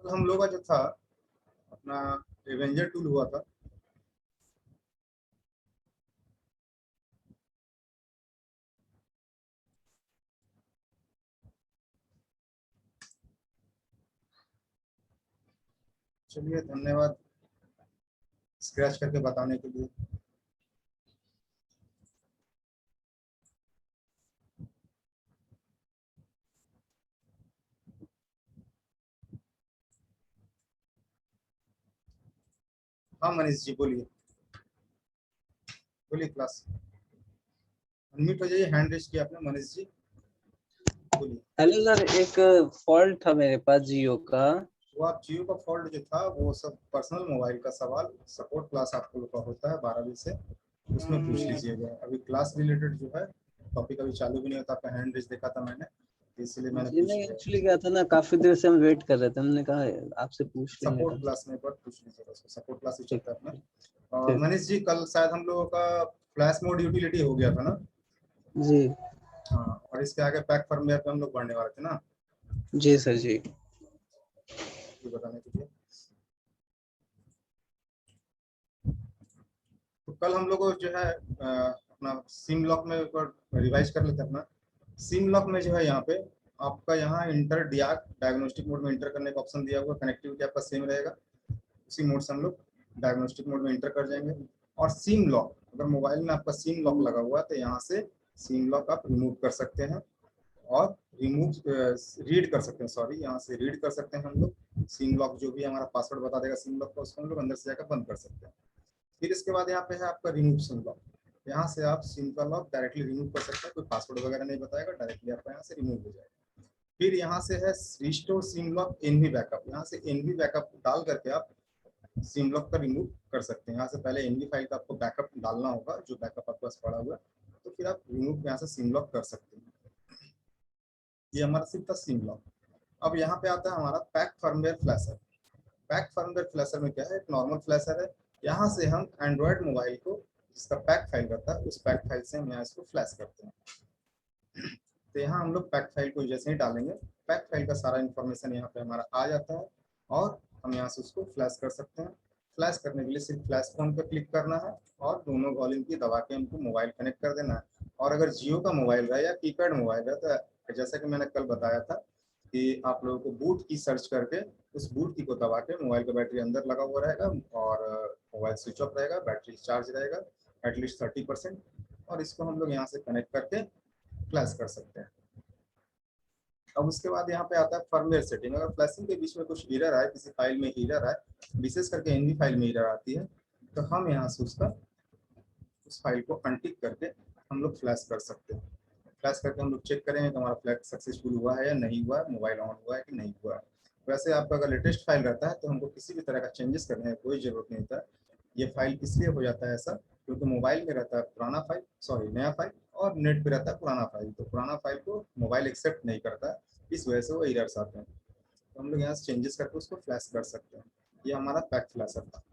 हम लोग का जो था अपना एवेंजर टूल हुआ था। चलिए धन्यवाद स्क्रैच करके बताने के लिए। हाँ मनीष जी बोलिए, बोलिए क्लास। अनम्यूट हो जाइए, हैंड रेज किया आपने मनीष जी, बोलिए। हेलो सर, एक फॉल्ट था मेरे पास जियो का। वो आप जियो का फॉल्ट जो था वो सब पर्सनल मोबाइल का सवाल सपोर्ट क्लास आपको लोग का होता है 12 बजे से, उसमें पूछ लीजिएगा। अभी क्लास रिलेटेड जो है टॉपिक अभी चालू भी नहीं होता। आपका हैंड रेज देखा था मैंने, इसलिए मैंने जी पूछ नहीं, लिया। एक्चुअली क्या था ना, काफी देर से हम वेट कर रहे थे, हमने कहा आपसे पूछ लेंगे सपोर्ट कम से क्लास में एक बार पूछ लीजिएगा उसको, सपोर्ट क्लास ही ठीक चलता है अपना। ठीक और ठीक। मनीष जी कल शायद हम लोगों का फ्लैश मोड यूटिलिटी हो गया था ना। जी हाँ, और इसके आगे पैक फर्मवेयर पे हम लोग बढ़ने वाले थे ना, जी सर जी। ये बताने के लिए। तो कल हम लोग को जो है अपना सिम लॉक में एक बार रिवाइज कर लेते हैं अपना। सिम लॉक में जो है यहाँ पे आपका यहाँ इंटर डियाक डायग्नोस्टिक मोड में इंटर करने का ऑप्शन दिया हुआ, कनेक्टिविटी आपका सेम रहेगा, उसी मोड से हम लोग डायग्नोस्टिक मोड में इंटर कर जाएंगे। और सिम लॉक, अगर मोबाइल में आपका सिम लॉक लगा हुआ है तो यहाँ से सिम लॉक आप रिमूव कर सकते हैं और रिमूव रीड कर सकते हैं, सॉरी यहाँ से रीड कर सकते हैं हम लोग। सिम लॉक जो भी हमारा पासवर्ड बता देगा सिम लॉक का, उसको हम लोग अंदर से जाकर बंद कर सकते हैं। फिर इसके बाद यहाँ पे है आपका रिमूव सिम लॉक। यहाँ से आप सिम का लॉक डायरेक्टली रिमूव कर सकते हैं, कोई पासवर्ड वगैरह नहीं बताएगा, डायरेक्टली आपका यहाँ से रिमूव हो जाएगा। फिर यहाँ से है restore SIM lock NV backup, यहाँ से एनवी बैकअप डाल करके आप सिम लॉक का रिमूव कर सकते हैं। यहाँ से पहले एनवी फाइल का आपको बैकअप डालना होगा, जो बैकअप आपके पास पड़ा हुआ है, तो फिर आप रिमूव यहाँ से सिम लॉक कर सकते हैं। ये हमारा सिर्फ था सिम लॉक। अब यहाँ पे आता है हमारा pack firmware flasher. Pack firmware flasher में क्या है, एक नॉर्मल फ्लैशर है। यहाँ से हम एंड्रॉयड मोबाइल को जिसका पैक फाइल रहता है उस पैक फाइल से हम यहाँ इसको फ्लैश करते हैं। तो यहाँ हम लोग पैक फाइल को जैसे ही डालेंगे, पैक फाइल का सारा इन्फॉर्मेशन यहाँ पे हमारा आ जाता है और हम यहाँ से उसको फ्लैश कर सकते हैं। फ्लैश करने के लिए सिर्फ फ्लैश फोन पर क्लिक करना है और दोनों वॉल्यूम की दबा के हमको मोबाइल कनेक्ट कर देना है। और अगर जियो का मोबाइल है या कीपैड मोबाइल है तो जैसा कि मैंने कल बताया था कि आप लोगों को बूट की सर्च करके उस बूट की को दबा के मोबाइल का बैटरी अंदर लगा हुआ रहेगा और मोबाइल स्विच ऑफ रहेगा, बैटरी चार्ज रहेगा एटलीस्ट 30%। और इसको हम लोग यहाँ से कनेक्ट करके फ्लैश कर सकते हैं। अब उसके बाद यहाँ पे आता है फर्मवेयर सेटिंग। अगर फ्लैशिंग के बीच में कुछ एरर आए, किसी फाइल में एरर आए, विशेष करके एनवी फाइल में एरर आती है, तो हम यहाँ से उस फाइल को अनटिक करके हम लोग फ्लैश कर सकते हैं। फ्लैश करके हम लोग चेक करेंगे कि हमारा फ्लैश सक्सेसफुल हुआ है या नहीं हुआ है, मोबाइल ऑन हुआ है कि नहीं हुआ है। वैसे आपका अगर लेटेस्ट फाइल रहता है तो हमको किसी भी तरह का चेंजेस करने की कोई जरूरत नहीं होता है। ये फाइल इसलिए हो जाता है ऐसा क्योंकि मोबाइल में रहता है पुराना फाइल, सॉरी नया फाइल, और नेट पे रहता है पुराना फाइल, तो पुराना फाइल को मोबाइल एक्सेप्ट नहीं करता है, इस वजह से वो एरर्स आते हैं। तो हम लोग यहाँ से चेंजेस करके उसको फ्लैश कर सकते हैं। ये हमारा पैक फ्लैशर था।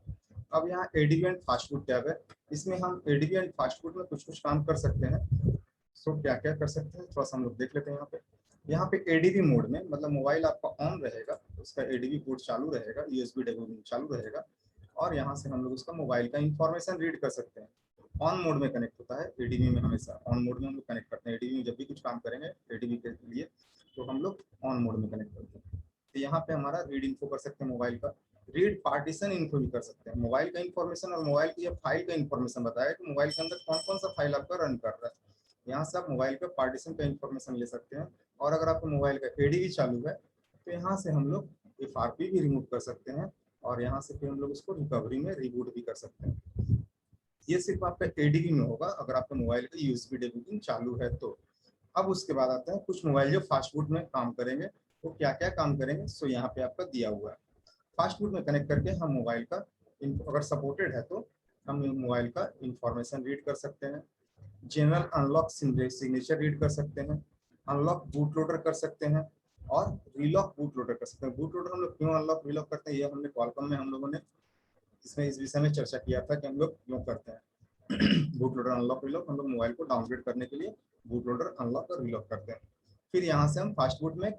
अब यहाँ ADB and fast food tab है, इसमें हम एडीबी एंड फास्ट फूड में कुछ कुछ काम कर सकते हैं। सो क्या क्या कर सकते हैं थोड़ा सा हम लोग देख लेते हैं। यहाँ पे एडीबी मोड में मतलब मोबाइल आपका ऑन रहेगा, उसका एडीबी पोर्ट चालू रहेगा, यूएसबी डेबगिंग चालू रहेगा, और यहाँ से हम लोग उसका मोबाइल का इंफॉर्मेशन रीड कर सकते हैं। ऑन मोड में कनेक्ट होता है एडीबी में, हमेशा ऑन मोड में हम लोग कनेक्ट करते हैं। एडीबी में जब भी कुछ काम करेंगे एडीबी के लिए तो हम लोग ऑन मोड में कनेक्ट करते हैं। तो यहाँ पे हमारा रीड इन्फो कर सकते हैं मोबाइल का, रीड पार्टीशन इन्फो भी कर सकते हैं। मोबाइल का इन्फॉर्मेशन और मोबाइल की फाइल का इन्फॉर्मेशन बताया कि मोबाइल के अंदर कौन कौन सा फाइल आपका रन कर रहा है। यहाँ से आप मोबाइल का पार्टीशन का इन्फॉर्मेशन ले सकते हैं। और अगर आपका मोबाइल का एडीबी चालू है तो यहाँ से हम लोग एफआरपी भी रिमूव कर सकते हैं और यहाँ से फिर हम लोग उसको रिकवरी में रिबूट भी कर सकते हैं। ये सिर्फ आपका एडीबी में होगा अगर आपका मोबाइल का यूएसबी डेबिटिंग चालू है तो। अब उसके बाद आता है कुछ मोबाइल जो फास्ट फूड में काम करेंगे, वो क्या क्या काम करेंगे, सो यहाँ पे आपका दिया हुआ है। फास्ट फूड में कनेक्ट करके हम मोबाइल का अगर सपोर्टेड है तो हम मोबाइल का इंफॉर्मेशन रीड कर सकते हैं, जनरल अनलॉक सिग्नेचर रीड कर सकते हैं, अनलॉक बूट लोडर कर सकते हैं, और रीलॉक बूट लोडर कर सकते हैं। बूट लोडर हम लोग क्यों अनलॉक रीलॉक करते हैं, ये हमने क्वालकॉम में हम लोगों ने इसमें इस विषय में चर्चा किया था कि हम लोग क्यों करते हैं। बूट लोडर अनलॉक रीलॉक हम लोग मोबाइल को डाउनग्रेड करने के लिए बूट लोडर अनलॉक और रीलॉक करते हैं। फिर यहाँ से हम फास्ट बूट में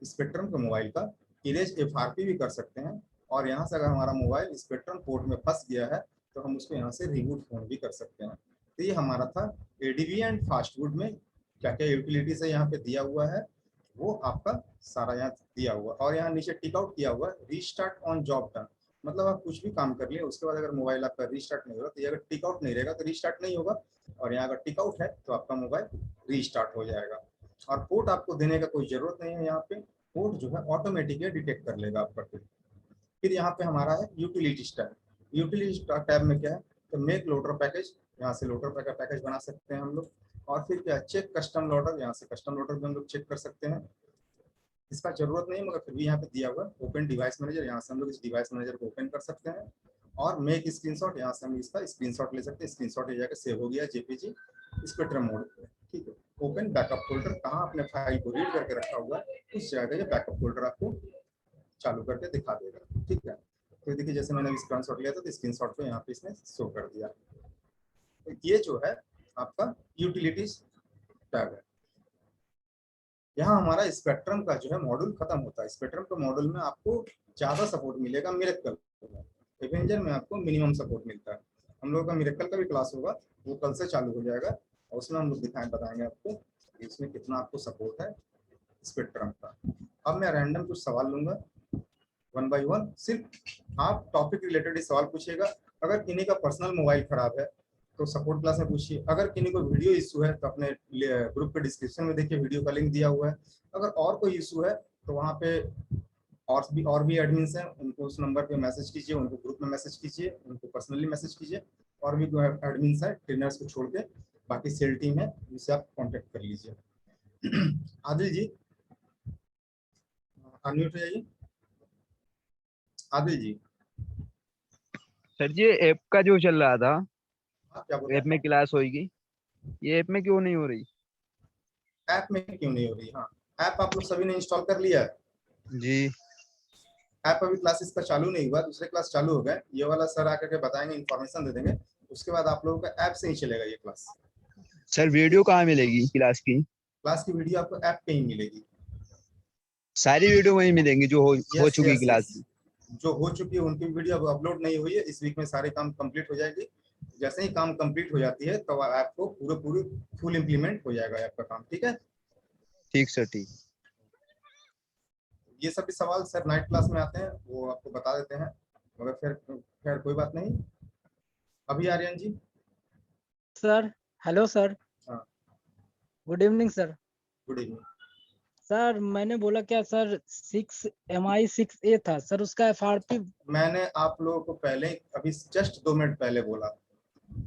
स्पेक्ट्रम के मोबाइल का इरेज FRP भी कर सकते हैं, और यहाँ से अगर हमारा मोबाइल स्पेक्ट्रम पोर्ट में फंस गया है तो हम उसको यहाँ से रिबूट फोन भी कर सकते हैं। तो ये हमारा था ADV एंड फास्टवुड में क्या क्या यूटिलिटीज है यहाँ पे दिया हुआ है, वो आपका सारा यहाँ दिया हुआ, और यहाँ नीचे टिक आउट किया हुआ रीस्टार्ट ऑन जॉब डन। मतलब आप कुछ भी काम कर लिए उसके बाद अगर मोबाइल आपका रीस्टार्ट नहीं होगा, तो ये अगर टिक आउट नहीं रहेगा तो रीस्टार्ट नहीं होगा, और यहाँ अगर टिक आउट है तो आपका मोबाइल रीस्टार्ट हो जाएगा। और पोर्ट आपको देने का कोई जरूरत नहीं है, यहाँ पे पोर्ट जो है ऑटोमेटिकली डिटेक्ट कर लेगा आपका पिन। फिर यहाँ पे हमारा है यूटिलिटीज टैब। यूटिलिटीज टैब में क्या है, तो मेक लोडर पैकेज, यहाँ से लोडर का पैकेज बना सकते हैं हम लोग। और फिर क्या, चेक कस्टम लोडर, यहाँ से कस्टम लोडर भी हम लोग चेक कर सकते हैं। इसका जरूरत नहीं मगर फिर भी यहाँ पे दिया हुआ ओपन डिवाइस मैनेजर, यहाँ से हम लोग इस डिवाइस मैनेजर को ओपन कर सकते हैं। और मेक स्क्रीनशॉट, यहाँ से हम इसका स्क्रीनशॉट ले सकते हैं। स्क्रीनशॉट ले जाकर सेव हो गया JPG स्पेक्ट्रम मोड पे, ठीक है। ओपन बैकअप फोल्डर, कहाँ अपने फाइल को रीड करके रखा हुआ है उस जगह ये बैकअप फोल्डर आपको चालू करके दिखा देगा, ठीक है। तो देखिए जैसे मैंने स्क्रीनशॉट लिया था तो स्क्रीनशॉट को यहाँ पे इसने शो कर दिया। तो ये जो है आपका यूटिलिटीज टैब है। यहाँ हमारा स्पेक्ट्रम का जो है मॉड्यूल खत्म होता है। स्पेक्ट्रम के मॉड्यूल में आपको ज्यादा सपोर्ट मिलेगा मिरेकल में, एवेंजर में आपको मिनिमम सपोर्ट मिलता है। हम लोगों का मिरेकल का भी क्लास होगा, वो कल से चालू हो जाएगा, और उसमें हम लोग बताएंगे आपको कि इसमें कितना आपको सपोर्ट है स्पेक्ट्रम का। अब मैं रैंडम कुछ सवाल लूंगा 1 बाय 1, सिर्फ आप टॉपिक रिलेटेड ही सवाल पूछिएगा। अगर किन्हीं का पर्सनल मोबाइल खराब है तो सपोर्ट क्लास में पूछिए। अगर किन्हीं को वीडियो इशू है तो अपने ग्रुप के डिस्क्रिप्शन में देखिए, वीडियो का लिंक दिया हुआ है। अगर और कोई इशू है तो वहाँ पे और भी एडमिन्स हैं, उनको उस नंबर पे मैसेज कीजिए, उनको ग्रुप में मैसेज कीजिए, उनको पर्सनली मैसेज कीजिए। और भी एडमिन्स हैं ट्रेनर्स को छोड़ के, बाकी सेल टीम है, जिससे आप कॉन्टेक्ट कर लीजिए। आदिल जी अनम्यूट हो जाइए। आदिल जी, सर जी ऐप का जो चल रहा था, आप क्या बोल ऐप में रहे क्लास होगी, ये ऐप में क्यों नहीं हो रही? हैं? ऐप में क्यों नहीं हो रही? हाँ, ऐप आप लोग सभी ने इंस्टॉल कर लिया है। जी ऐप अभी क्लासेस का चालू नहीं हुआ, दूसरे क्लास चालू हो गए। ये वाला सर आकर के बताएंगे, इन्फॉर्मेशन दे देंगे, उसके बाद आप लोगों का ऐप से ही चलेगा ये क्लास। सर, वीडियो कहाँ मिलेगी क्लास की? क्लास की वीडियो आपको ऐप पे ही मिलेगी। सारी वीडियो वहीं मिलेंगी जो हो यस चुकी यस क्लास यस, की? जो हो चुकी है उनकी वीडियो अब अपलोड नहीं हुई है। इस वीक में सारे काम कंप्लीट हो जाएगी। जैसे ही काम कंप्लीट हो जाती है तो ऐप को पूरे फुल इम्प्लीमेंट हो जाएगा ऐप का काम, ठीक है। ठीक सर, ठीक। ये सभी सवाल सर नाइट क्लास में आते हैं, वो आपको बता देते हैं, मगर फिर खैर कोई बात नहीं। अभी Aryan ji. Sir hello sir. हाँ। Good evening sir. Good evening. Sir मैंने बोला क्या सर, 6MI6A था सर, उसका FRP। मैंने आप लोगों को पहले अभी जस्ट 2 मिनट पहले बोला,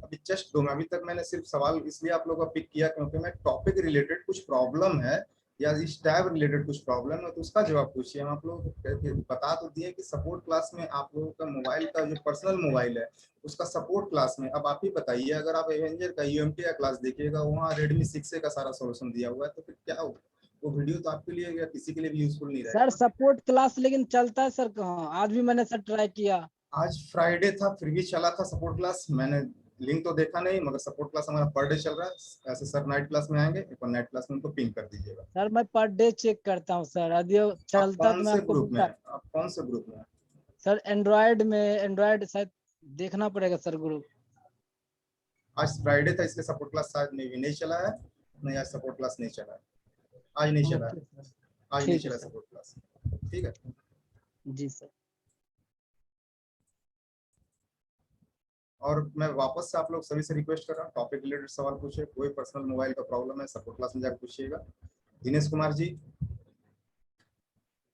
अभी जस्ट 2 मिनट, अभी तक मैंने सिर्फ सवाल इसलिए आप लोगों का पिक किया क्योंकि मैं टॉपिक रिलेटेड कुछ प्रॉब्लम है या इस टैब रिलेटेड कुछ प्रॉब्लम है तो उसका जवाब पूछिए। हम आप लोगों को बता तो दिए कि सपोर्ट क्लास में आप लोगों का मोबाइल का जो पर्सनल मोबाइल है उसका सपोर्ट क्लास में। अब आप ही बताइए, अगर आप एवेंजर का UMT का क्लास देखिएगा, वहाँ Redmi 6A का सारा सोल्यूशन दिया हुआ है, तो फिर क्या होगा? वो वीडियो तो आपके लिए या किसी के लिए भी यूजफुल नहीं रहेगा। सर सपोर्ट क्लास लेकिन चलता है सर कहाँ? आज भी मैंने सर ट्राई किया। आज फ्राइडे था फिर भी चला था सपोर्ट क्लास, मैंने लिंक तो देखा नहीं, मगर सपोर्ट क्लास हमारा पर डे चल रहा है। ऐसे सर नाइट क्लास में आएंगे, एक बार नाइट क्लास में उनको पिंग कर दीजिएगा। सर मैं पर डे चेक करता हूँ सर, यदि आप चलता तो कौन मैं से आपको ग्रुप में बता। हैं? आप कौन से ग्रुप में हैं? सर एंड्रॉयड शायद देखना पड़ेगा सर ग्रुप। आज फ्राइडे था इसलिए सपोर्ट क्लास शायद में भी नहीं चला है। नहीं, आज सपोर्ट क्लास नहीं चला है, आज नहीं चला है, ओके सर, आज नहीं ठीक है चला सर। सपोर्ट क्लास, ठीक है। जी सर। और मैं वापस से आप लोग सभी से रिक्वेस्ट कर रहा हूँ, टॉपिक रिलेटेड सवाल पूछे, कोई पर्सनल मोबाइल का प्रॉब्लम है सपोर्ट क्लास में जाकर पूछिएगा। Dinesh Kumar ji.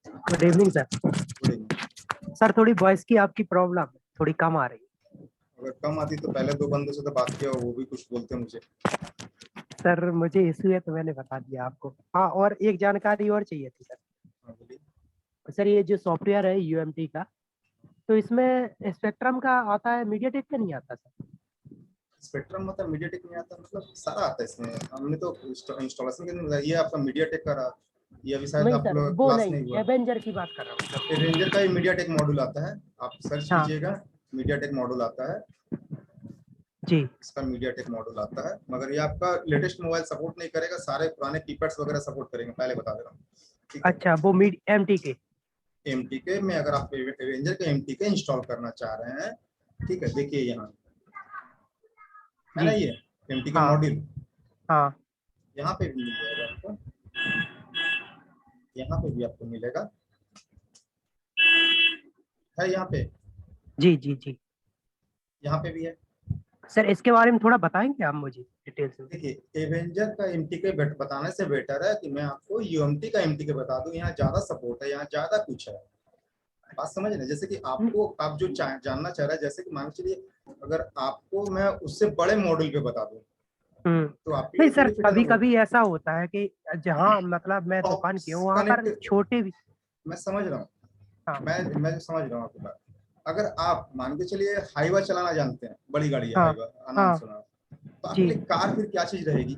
Good evening sir. Good evening sir थोड़ी वॉइस की आपकी प्रॉब्लम थोड़ी कम आ रही है। अगर कम आती तो पहले 2 बंदों से तो बात किया, वो भी कुछ बोलते मुझे। सर मुझे इशू है तो मैंने बता दिया आपको। हाँ, और एक जानकारी और चाहिए थी सर। हाँ, बोलिए। सर ये जो सॉफ्टवेयर है UMT का, तो इसमें स्पेक्ट्रम का आता है, मीडियाटेक का नहीं आता सर? स्पेक्ट्रम मतलब मीडियाटेक नहीं आता, मतलब सारा आता है इसमें। हमने तो इंस्टॉलेशन के लिए ये आपका मीडियाटेक का रहा, ये अभी शायद नहीं आप सर, लोग वो क्लास नहीं, नहीं हुआ। एवेंजर की बात कर रहा हूँ सर। रेंजर का भी मीडियाटेक मॉड्यूल आता है, आप सर्च हाँ। कीजिएगा, मीडियाटेक मॉड्यूल आता है जी। इसका मीडियाटेक मॉड्यूल आता है, मगर ये आपका लेटेस्ट मोबाइल सपोर्ट नहीं करेगा, सारे पुराने कीपैड्स वगैरह सपोर्ट करेंगे, पहले बता दे रहा हूँ, ठीक है। अच्छा, वो MT के। MTK में अगर आप एवेंजर के MTK इंस्टॉल करना चाह रहे हैं, ठीक है, देखिए यहाँ है ना, जी। ये MTK हाँ। मॉड्यूल हाँ यहाँ पे भी मिल जाएगा आपको, यहाँ पे भी आपको मिलेगा, है यहाँ पे, जी जी जी। यहाँ पे भी है। सर इसके बारे में थोड़ा बताएंगे आप मुझे डिटेल से? देखिए एवेंजर का MTK बताने से बेटर है कि मैं आपको UMT का MTK बता दूं, यहाँ ज्यादा सपोर्ट है, यहाँ ज्यादा कुछ है, बात समझ रहे? जैसे कि आपको, आप जो जानना चाह रहे हैं, जैसे कि मान के चलिए अगर आपको मैं उससे बड़े मॉडल पे बता दूं तो आपके नहीं लिए सर, बेनिफिट है कभी ना वो। कभी ऐसा होता है कि जहाँ मतलब मैं दुकान की हूँ वहाँ पर कनेक्ट, छोटे भी। मैं समझ रहा हूँ, हाँ मैं समझ रहा हूँ आपकी बात। अगर आप मान के चलिए हाईवा चलाना जानते हैं, बड़ी गाड़ी है हाँ हाईवा, नाम हाँ सुना, तो आपके जी लिए कार फिर क्या चीज रहेगी?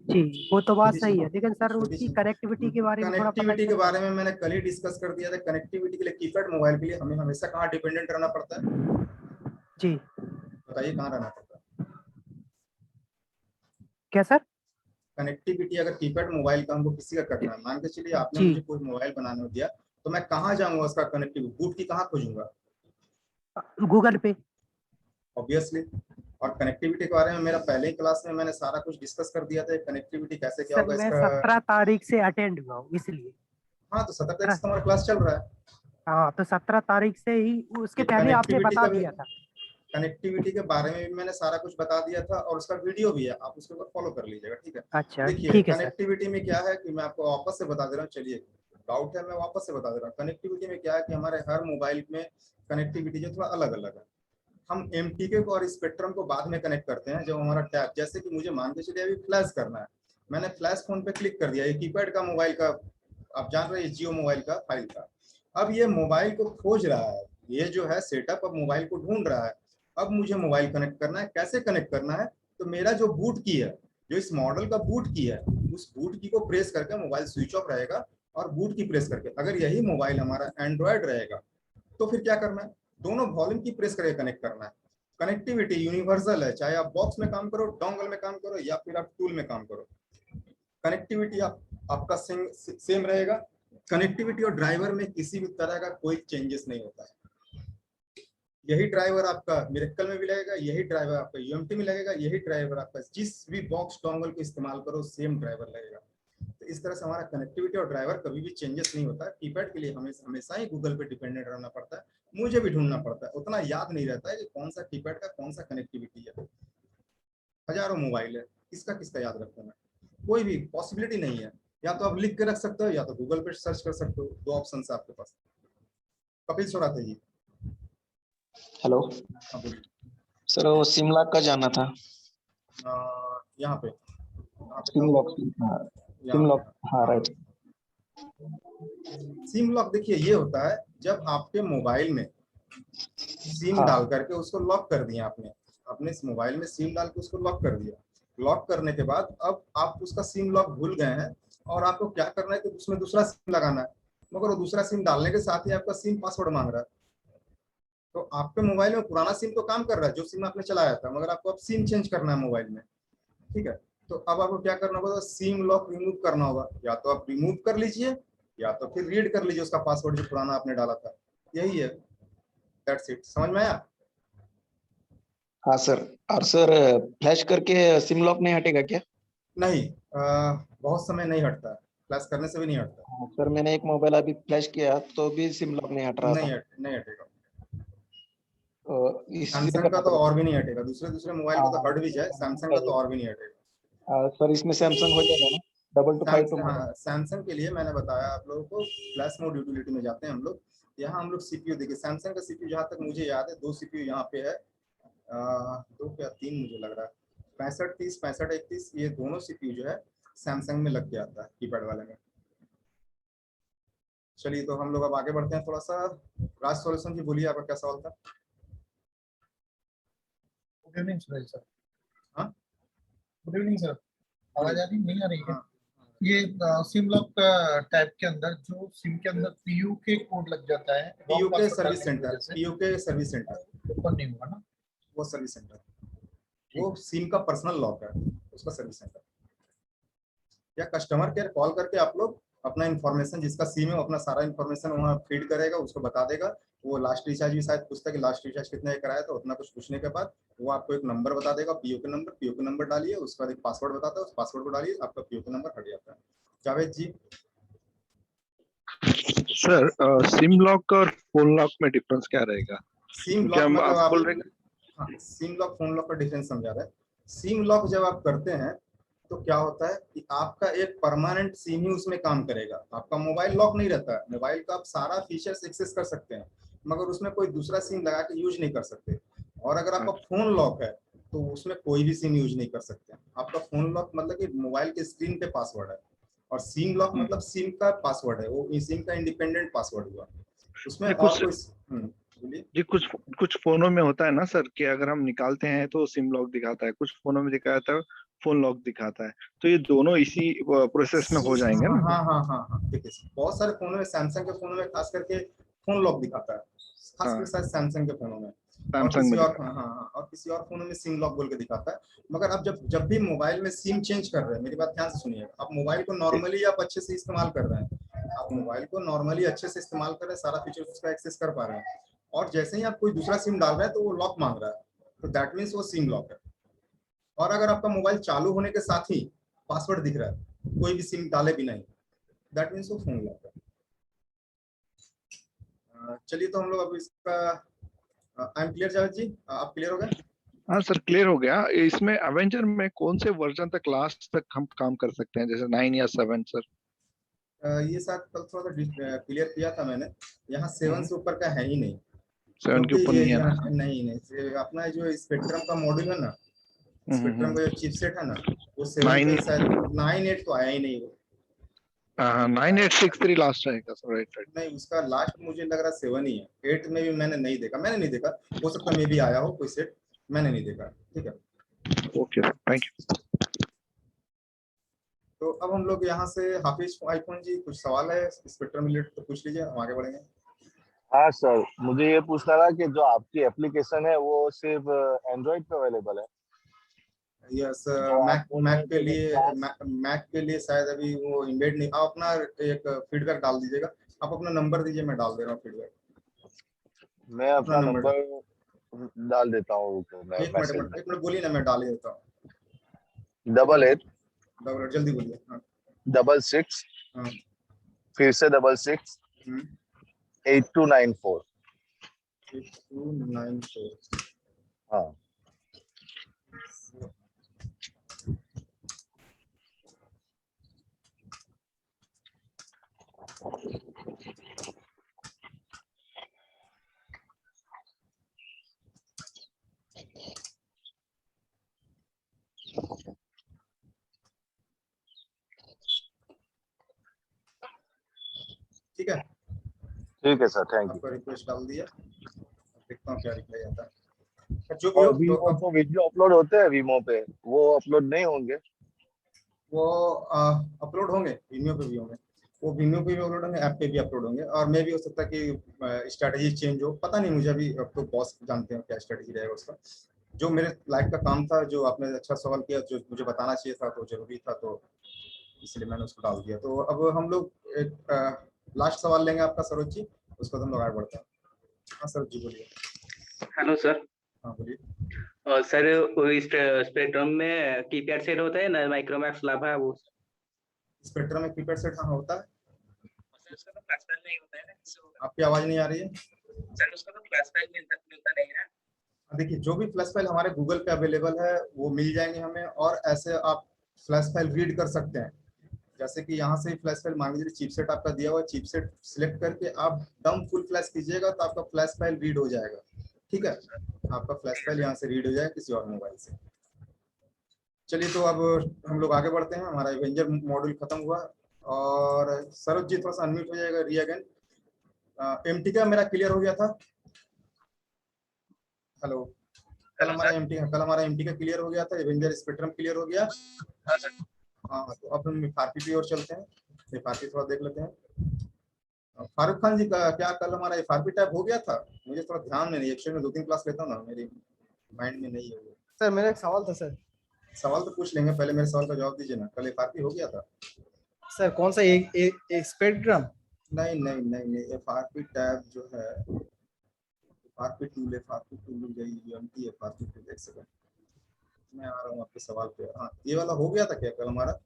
जी, वो तो बात छोटी सही सी, है, लेकिन सर छोटी उसकी सी कनेक्टिविटी के बारे में थोड़ा पता कनेक्टिविटी के चला। बारे में मैंने कल ही डिस्कस कर दिया था। कनेक्टिविटी के लिए कीपैड मोबाइल के लिए हमें हमेशा कहाँ डिपेंडेंट रहना पड़ता है? जी बताइए कहाँ रहना पड़ता है? क्या सर? कनेक्टिविटी अगर कीपैड मोबाइल का हमको किसी का करना है, मान के चलिए आपने जी मुझे कोई मोबाइल बनाने को दिया, तो मैं कहाँ जाऊंगा उसका कनेक्टिविटी, बूट की कहाँ खोजूंगा? गूगल पे। ऑब्वियसली। और कनेक्टिविटी के बारे में मेरा पहले ही क्लास में मैंने सारा कुछ डिस्कस कर दिया था, कनेक्टिविटी कैसे क्या सर होगा मैं इसका। 17 तारीख से अटेंड हुआ हूँ इसलिए। हाँ, तो 17 तारीख से हमारा क्लास चल रहा है। हाँ तो 17 तारीख से ही, उसके ये पहले आपने कनेक्टिविटी बता का भी, दिया था। कनेक्टिविटी के बारे में भी मैंने सारा कुछ बता दिया था और उसका वीडियो भी है, आप उसके ऊपर फॉलो कर लीजिएगा, ठीक है? अच्छा देखिए ठीक है सर। कनेक्टिविटी में क्या है कि मैं आपको वापस से बता दे रहा हूँ, चलिए डाउट है मैं वापस से बता दे रहा हूँ। कनेक्टिविटी में क्या है कि हमारे हर मोबाइल में कनेक्टिविटी जो थोड़ा अलग अलग है। हम MTK को और स्पेक्ट्रम को बाद में कनेक्ट करते हैं जब हमारा टैब, जैसे कि मुझे मान के चलिए अभी फ्लैश करना है, मैंने फ्लैश फोन पे क्लिक कर दिया, ये कीपैड का मोबाइल का, आप जान रहे हैं जियो मोबाइल का फाइल था। अब ये मोबाइल को खोज रहा है, ये जो है सेटअप अब मोबाइल को ढूंढ रहा है। अब मुझे मोबाइल कनेक्ट करना है, कैसे कनेक्ट करना है? तो मेरा जो बूट की है, जो इस मॉडल का बूट की है, उस बूट की को प्रेस करके मोबाइल स्विच ऑफ रहेगा, और बूट की प्रेस करके, अगर यही मोबाइल हमारा एंड्रॉयड रहेगा तो फिर क्या करना है? दोनों वॉल्यूम की प्रेस करके कनेक्ट करना है। कनेक्टिविटी यूनिवर्सल है, चाहे आप बॉक्स में काम करो, डोंगल में काम करो, या फिर आप टूल में काम करो, कनेक्टिविटी आपका सेम रहेगा। कनेक्टिविटी और ड्राइवर में किसी भी तरह का कोई चेंजेस नहीं होता है। यही ड्राइवर आपका मिरेकल में भी लगेगा, यही ड्राइवर आपका UMT में लगेगा, यही ड्राइवर आपका जिस भी बॉक्स डोंगल को इस्तेमाल करो सेम ड्राइवर लगेगा। तो इस तरह से हमारा कनेक्टिविटी और ड्राइवर कभी भी चेंजेस नहीं होता है। कीपैड के लिए हमें हमेशा ही गूगल पे डिपेंडेंट रहना पड़ता है, मुझे भी ढूंढना पड़ता है, उतना याद नहीं रहता है कि कौन सा कीपैड का कौन सा कनेक्टिविटी है। हजारों मोबाइल है, किसका किसका याद रखूं मैं? कोई भी पॉसिबिलिटी नहीं है। या तो आप लिख के रख सकते हो, या तो गूगल पे सर्च कर सकते हो, दो ऑप्शन है आपके पास। कपिल सोराते जी। हेलो हाँ बोलिए। सर, वो शिमला का जाना था। यहाँ पे सिम लॉक, हाँ सिम लॉक, हाँ राइट। सिम लॉक देखिए ये होता है जब आपके मोबाइल में सिम हाँ डाल करके उसको लॉक कर दिया आपने, अपने इस मोबाइल में सिम डाल के उसको लॉक कर दिया। लॉक करने के बाद अब आप उसका सिम लॉक भूल गए हैं और आपको क्या करना है कि उसमें दूसरा सिम लगाना है, मगर वो दूसरा सिम डालने के साथ ही आपका सिम पासवर्ड मांग रहा है। तो आपके मोबाइल में पुराना सिम तो काम कर रहा है, जो सिम आपने चलाया था, मगर आपको अब सिम चेंज करना है मोबाइल में, ठीक है? तो अब आपको क्या करना होगा? सिम लॉक रिमूव करना होगा, या तो आप रिमूव कर लीजिए या तो फिर रीड कर लीजिए उसका पासवर्ड जो पुराना आपने डाला था। यही है, दैट्स इट। समझ में आया? हाँ सर। और सर फ्लैश करके सिम लॉक नहीं हटेगा क्या? नहीं, बहुत समय नहीं हटता है, फ्लैश करने से भी नहीं हटता। हाँ, सर मैंने एक मोबाइल अभी फ्लैश किया तो भी सिम लॉक नहीं हट रहा था। नहीं हटेगा। तो इसलिए सैमसंग का करना तो पड़ेगा। और भी नहीं हटेगा, दूसरे दूसरे मोबाइल को तो हट भी जाए, सैमसंग का तो और भी नहीं हटेगा। सर इसमें सैमसंग हो जाएगा ना? 2252 मॉडल। हाँ, सैमसंग के लिए मैंने बताया आप लोगों को, फ्लैश मोड यूटिलिटी में जाते हैं हम लोग। यहाँ हम लोग CPU देखिए, सैमसंग का CPU जहाँ तक मुझे याद है 2 CPU यहाँ पे है, 2 क्या 3 मुझे लग रहा है, 6530 6531, ये दोनों CPU जो है सैमसंग में लग के आता है कीपैड वाले में। चलिए तो हम लोग अब आगे बढ़ते हैं थोड़ा सा। राज सॉल्यूशन जी बोलिए, आपका क्या सवाल था? Good evening Suresh sir. हाँ गुड इवनिंग सर। आवाज आ रही नहीं आ रही है? हाँ, ये सिम लॉक टाइप के अंदर जो सिम के अंदर PUK कोड लग जाता है PUK service centre, PUK service centre open नहीं हुआ ना? वो सर्विस सेंटर, वो सिम का पर्सनल लॉक है, उसका सर्विस सेंटर। या कस्टमर केयर कॉल करके आप लोग अपना इन्फॉर्मेशन, जिसका सिम है वो अपना सारा इन्फॉर्मेशन वहाँ फीड करेगा, उसको बता देगा। वो लास्ट रिचार्ज भी शायद पूछता है कि लास्ट रिचार्ज कितना कराया, तो उतना कुछ पूछने के बाद वो आपको एक नंबर बता देगा, पीओ के नंबर डालिए, उसके बाद एक पासवर्ड बताता है, उस पासवर्ड को डालिए, आपका पीओ के नंबर हट जाता है। Javed ji. Sir SIM lock और फोन लॉक में डिफरेंस क्या रहेगा? सिम क्या लॉक मतलब आप आप, बोल रहे हैं? हाँ, सिम लॉक फोन लॉक का डिफरेंस समझा रहा है। सिम लॉक जब आप करते हैं तो क्या होता है कि आपका एक परमानेंट सिम ही उसमें काम करेगा, आपका मोबाइल लॉक नहीं रहता है। मोबाइल का आप सारा फीचर्स एक्सेस कर सकते हैं, मगर उसमें कोई दूसरा सिम लगा के यूज नहीं कर सकते। और अगर आपका फोन लॉक है तो उसमें कोई भी सिम यूज नहीं कर सकते। आपका फोन लॉक मतलब कि मोबाइल के स्क्रीन पे पासवर्ड है, और सिम लॉक मतलब सिम का पासवर्ड है, वो सिम का इंडिपेंडेंट पासवर्ड हुआ उसमें। नहीं, और कुछ कोई बोलिए। जी कुछ फोनों में होता है ना सर कि अगर हम निकालते हैं तो सिम लॉक दिखाता है, कुछ फोनों में दिखाता है फोन लॉक दिखाता है, तो ये दोनों इसी प्रोसेस में हो जाएंगे हाँ ना? हाँ हाँ हाँ हाँ, ठीक है। बहुत सारे फोनों में, सैमसंग के फोनों में खास करके फोन लॉक दिखाता है, खास हाँ, करके शायद सैमसंग के फोनों में। और सैमसंग किसी में और, दिखाता हाँ हाँ, और किसी और फोनों में सिम लॉक बोल के दिखाता है। मगर आप जब भी मोबाइल में सिम चेंज कर रहे हैं, मेरी बात ध्यान से सुनिए, आप मोबाइल को नॉर्मली आप अच्छे से इस्तेमाल कर रहे हैं, आप मोबाइल को नॉर्मली अच्छे से इस्तेमाल कर रहे हैं, सारा फीचर उसका एक्सेस कर पा रहे हैं, और जैसे ही आप कोई दूसरा सिम डाल रहे हैं तो वो लॉक मांग रहा है, तो दैट मीन्स वो सिम लॉक है। और अगर आपका मोबाइल चालू होने के साथ ही पासवर्ड दिख रहा है कोई भी सिम डाले भी नहीं, दैट मीन्स वो फोन लॉक है। चलिए तो हम लोग अब इसका, आई एम क्लियर जावेद जी, आप क्लियर हो गए? हाँ सर, क्लियर हो गया। इसमें एवेंजर में कौन से वर्जन तक लास्ट तक हम काम कर सकते हैं, जैसे 9 या 7 सर? ये शायद कल थोड़ा सा क्लियर किया था मैंने, यहाँ 7 से ऊपर का है ही नहीं, 7 के क्योंकि ऊपर ये नहीं है ना? नहीं, अपना जो स्पेक्ट्रम का मॉड्यूल है ना, स्पेक्ट्रम का जो चिपसेट है ना, वो 7 पे 9 शायद 9.8 तो आया ही नहीं वो। 9863 लास्ट रहेगा सर, राइट राइट। नहीं, उसका लास्ट मुझे लग रहा 7 ही है, 8 में भी मैंने नहीं देखा, हो सकता है मे भी आया हो कोई सेट, मैंने नहीं देखा। ठीक है, ओके सर, थैंक यू। तो अब हम लोग यहाँ से हाफिज आईफोन जी, कुछ सवाल है स्पेक्ट्रम रिलेटेड तो पूछ लीजिए, हम आगे बढ़ेंगे। हाँ सर, मुझे ये पूछना था कि जो आपकी एप्लीकेशन है वो सिर्फ एंड्रॉइड पे अवेलेबल है? यस, जो आप मैक बोल रहे मैक थे के कि लिए, क्लास, मैक के लिए शायद अभी वो इम्बेड नहीं। आप अपना एक फीडबैक डाल दीजिएगा, आप अपना नंबर दीजिए, मैं डाल दे रहा हूँ फीडबैक। मैं अपना अपना नंबर नंबर डाल देता हूँ, रुको मैं मैसेज में। एक मिनट बोलिए ना, मैं डाल ही देता हूँ। 88 जल्दी बोलिए। हाँ 66 हाँ, फिर से 66 8294। 8294। हाँ ठीक है, ठीक है सर, थैंक यू। आपका रिक्वेस्ट डाल दिया, देखता हूँ क्या रिप्लाई आता है। जो भी हो और तो वीमो अब पे वीडियो अपलोड होते हैं, वीमो पे वो अपलोड नहीं होंगे? वो अपलोड होंगे, वीमियो पे भी होंगे, वो वीमियो पे भी अपलोड होंगे, ऐप पे भी अपलोड होंगे, और मे भी हो सकता है कि स्ट्रेटजी चेंज हो, पता नहीं मुझे अभी, अब तो बॉस जानते हैं क्या स्ट्रेटजी रहेगा उसका। जो मेरे लाइफ का काम था, जो आपने अच्छा सवाल किया, जो मुझे बताना चाहिए था तो जरूरी था, तो इसलिए मैंने उसको डाल दिया। तो अब हम लोग एक लास्ट सवाल लेंगे आपका सरोज जी, उसको हम लोग आगे बढ़ते हैं। हाँ सरोज जी बोलिए। Hello sir. हाँ बोलिए। सर स्पेक्ट्रम में कीपैड सेट होता है ना, माइक्रोमैक्स लाभ है वो? स्पेक्ट्रम में कीपैड सेट हाँ होता है। सर उसका तो फ्लैश पैन नहीं होता है ना, किससे होगा? आपकी आवाज नहीं आ रही है सर उसका तो फ्लैश पैन मिलता नहीं है। देखिए, जो भी फ्लैश फाइल हमारे गूगल पे अवेलेबल है वो मिल जाएंगे हमें, और ऐसे आप फ्लैश फाइल रीड कर सकते हैं। जैसे कि यहाँ से फ्लैश फाइल मान लीजिए, चिपसेट आपका दिया हुआ, चिपसेट सिलेक्ट करके आप डम फुल फ्लैश कीजिएगा तो आपका फ्लैश फाइल रीड हो जाएगा। ठीक है, आपका फ्लैश फाइल यहाँ से रीड हो जाएगा किसी और मोबाइल से। चलिए तो अब हम लोग आगे बढ़ते हैं, हमारा एवेंजर मॉड्यूल खत्म हुआ, और सरोज जी थोड़ा सा अनम्यूट हो जाएगा, री अगेन। एमटी का मेरा क्लियर हो गया था। हेलो, कल हमारा एमटी का क्लियर हो गया था, एवेंजर स्पेक्ट्रम क्लियर हो गया। हाँ, तो अब हम एफआरपी की ओर चलते हैं, एफआरपी थोड़ा देख लेते हैं। फारूक खान जी का क्या कल हमारा एफआरपी टाइप हो गया था? मुझे थोड़ा ध्यान नहीं, एक्चुअली में 2-3 क्लास लेता हूँ ना, मेरी माइंड में नहीं है वो। सर मेरा एक सवाल था सर। सवाल तो पूछ लेंगे, पहले मेरे सवाल का जवाब दीजिए ना, कल एफआरपी हो गया था? सर कौन सा एक स्पेक्ट्रम? नहीं नहीं नहीं नहीं, एफआरपी टैब जो है, FRP tool UMT FRP tool, एक सेकंड मैं आ रहा हूँ आपके सवाल पे। हाँ, ये वाला हो गया था क्या कल हमारा?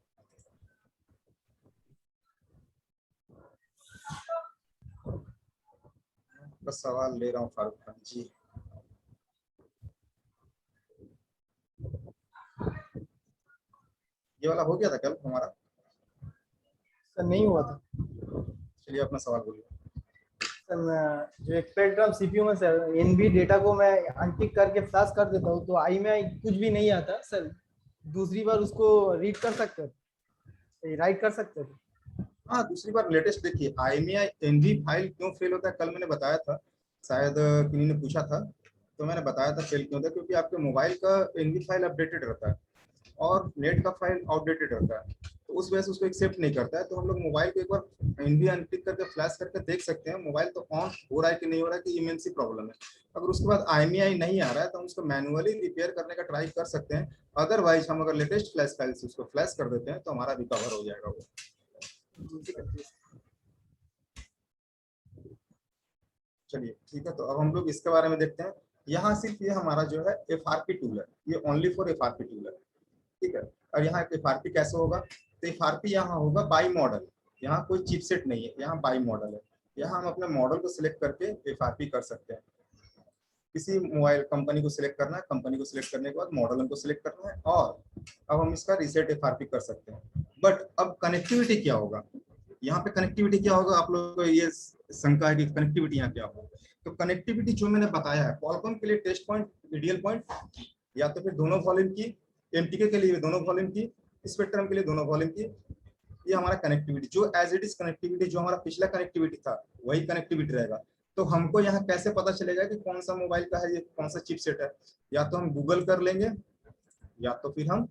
बस सवाल ले रहा हूँ फारूक खान जी। ये वाला हो गया था कल हमारा? सर नहीं हुआ था चलिए अपना सवाल बोलिए। सर। जो स्पेक्ट्रम सीपीयू में सर एनवी डेटा को मैं अनटिक करके फ्लैश कर देता हूँ तो आई में कुछ भी नहीं आता सर, दूसरी बार उसको रीड कर सकते हैं, राइट कर सकते हैं। हाँ, दूसरी बार लेटेस्ट देखिए, IMEI एनवी फाइल क्यों फेल होता है कल मैंने बताया था, शायद किन्हीं ने पूछा था, तो मैंने बताया था फेल क्यों होता है, क्योंकि आपके मोबाइल का एनवी फाइल अपडेटेड रहता है और नेट का फाइल आउटडेटेड रहता है, तो उस वजह से उसको एक्सेप्ट नहीं करता है। तो हम लोग मोबाइल को एक बार एनवी अनटिक करके फ्लैश करके देख सकते हैं मोबाइल तो ऑन हो रहा है कि नहीं हो रहा है, कि इमेंसी प्रॉब्लम है। अगर उसके बाद IMEI नहीं आ रहा है तो हम उसको मैनुअली रिपेयर करने का ट्राई कर सकते हैं, अदरवाइज हम अगर लेटेस्ट फ्लैश फाइल से उसको फ्लैश कर देते हैं तो हमारा रिकवर हो जाएगा वो। चलिए ठीक है, तो अब हम लोग इसके बारे में देखते हैं। यहाँ सिर्फ ये हमारा जो है एफआरपी टूल है, ये ओनली फॉर एफआरपी टूल है, ठीक है। और यहाँ एफआरपी कैसे होगा, तो एफआरपी यहाँ होगा बाई मॉडल, यहाँ कोई चिपसेट नहीं है, यहाँ बाई मॉडल है। यहाँ हम अपने मॉडल को सिलेक्ट करके एफआरपी कर सकते हैं। किसी मोबाइल कंपनी को सिलेक्ट करना है, कंपनी को सिलेक्ट करने के बाद मॉडल हमको सिलेक्ट करना है और अब हम इसका रीसेट एफआरपी कर सकते हैं। बट अब कनेक्टिविटी क्या होगा, यहाँ पे कनेक्टिविटी क्या होगा, आप लोगों को ये शंका है कि कनेक्टिविटी यहाँ क्या होगा। तो कनेक्टिविटी जो मैंने बताया है, क्वालकॉम के लिए टेस्ट पॉइंट, आइडियल पॉइंट, या तो फिर दोनों वॉल्यूम की, एमटीके के लिए दोनों वॉल्यूम की, स्पेक्ट्रम के लिए दोनों वॉल्यूम की, ये हमारा कनेक्टिविटी जो एज इट इज कनेक्टिविटी जो हमारा पिछला कनेक्टिविटी था वही कनेक्टिविटी रहेगा। तो हमको यहाँ कैसे पता चलेगा कि कौन सा मोबाइल का है, ये कौन सा चिपसेट है, या तो हम गूगल कर लेंगे या तो फिर हम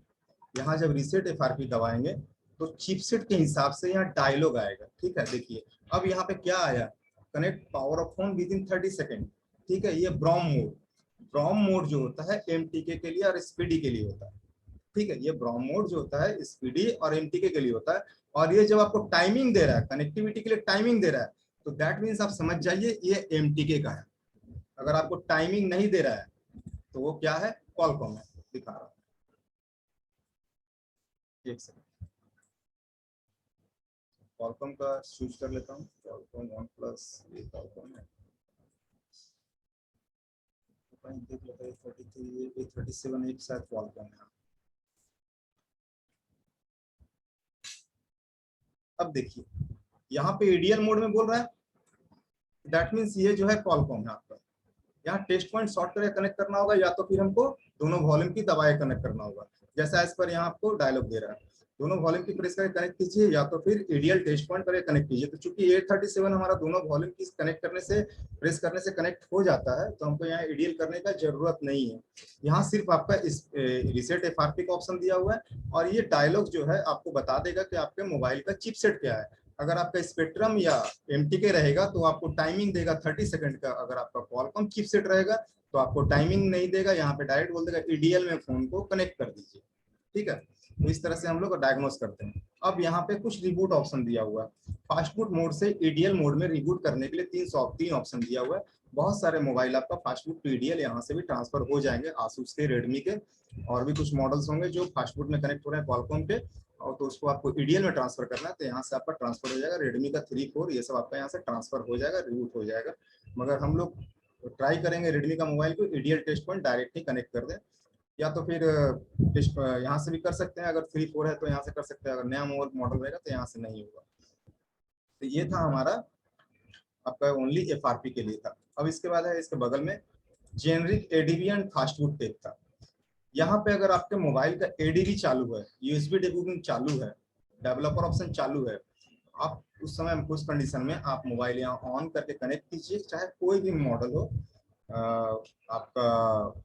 यहाँ जब रीसेट एफआरपी दबाएंगे तो चिपसेट के हिसाब से यहाँ डायलॉग आएगा, ठीक है। देखिए अब यहाँ पे क्या आया, connect power of phone with in 30 second, ठीक है। ये ब्रॉम मोड, ब्रॉम मोड जो होता है एमटीके के लिए और स्पीडी के लिए होता है, ठीक है। ये ब्रॉम मोड जो होता है स्पीडी और एमटीके के लिए होता है, और ये जब आपको टाइमिंग दे रहा है, कनेक्टिविटी के लिए टाइमिंग दे रहा है, तो दैट मीन्स आप समझ जाइए ये एमटीके का है। अगर आपको टाइमिंग नहीं दे रहा है तो वो क्या है, क्वालकॉम है, दिखा रहा हूं, एक सेकंड क्वालकॉम का चूज कर लेता हूँ, क्वालकॉम OnePlus, ये क्वालकॉम है, देख लेते हैं 33 A37 एक साथ क्वालकॉम है। अब देखिए यहाँ पे एडीएल मोड में बोल रहा है, दैट मीन्स ये जो है क्वालकॉम है आपका। यहाँ टेस्ट पॉइंट शॉर्ट करके कनेक्ट करना होगा या तो फिर हमको दोनों वॉल्यूम की दबाए कनेक्ट करना होगा, जैसा इस पर यहाँ आपको डायलॉग दे रहा है, दोनों वॉल्यूम की प्रेस करके कनेक्ट कीजिए या तो फिर एडीएल टेस्ट पॉइंट करके कनेक्ट कीजिए। तो चूंकि 837 हमारा दोनों वॉल्यूम की कनेक्ट करने से, प्रेस करने से कनेक्ट हो जाता है, तो हमको यहाँ एडीएल करने का जरूरत नहीं है। यहाँ सिर्फ आपका इस रीसेट एफआरपी का ऑप्शन दिया हुआ है और ये डायलॉग जो है आपको बता देगा कि आपके मोबाइल का चिपसेट क्या है। अगर आपका स्पेक्ट्रम या एमटीके रहेगा तो आपको टाइमिंग देगा 30 सेकंड का, अगर आपका क्वालकॉम चिपसेट रहेगा तो आपको टाइमिंग नहीं देगा, यहाँ पे डायरेक्ट बोल देगा ईडीएल में फोन को कनेक्ट कर दीजिए, ठीक है। तो इस तरह से हम लोग डायग्नोस करते हैं। अब यहाँ पे कुछ रिबूट ऑप्शन दिया हुआ है, फास्ट बूट मोड से ईडीएल मोड में रिबूट करने के लिए 3 ऑप्शन दिया हुआ है। बहुत सारे मोबाइल आपका फास्ट बूट टू ईडीएल यहाँ से भी ट्रांसफर हो जाएंगे, आसूस के, रेडमी के, और भी कुछ मॉडल्स होंगे जो फास्ट बूट में कनेक्ट हो रहे हैं क्वालकॉम के, और तो उसको आपको ईडीएल में ट्रांसफर करना है तो यहाँ से आपका ट्रांसफर हो जाएगा। रेडमी का 3, 4 ये सब आपका यहाँ से ट्रांसफर हो जाएगा, रिबूट हो जाएगा। मगर हम लोग ट्राई करेंगे रेडमी का मोबाइल को EDL test point directly connect कर दें, या तो फिर यहाँ से भी कर सकते हैं, अगर 3, 4 है तो यहाँ से कर सकते हैं, अगर नया मॉडल रहेगा तो यहाँ से नहीं होगा। तो ये था हमारा आपका ओनली एफआरपी के लिए था। अब इसके बाद है इसके बगल में generic ADB and fast boot tech था। यहाँ पे अगर आपके मोबाइल का एडीबी चालू है, यूएसबी डिबगिंग चालू है, डेवलपर ऑप्शन चालू है, आप उस समय उस कंडीशन में आप मोबाइल यहाँ ऑन करके कनेक्ट कीजिए, चाहे कोई भी मॉडल हो, आपका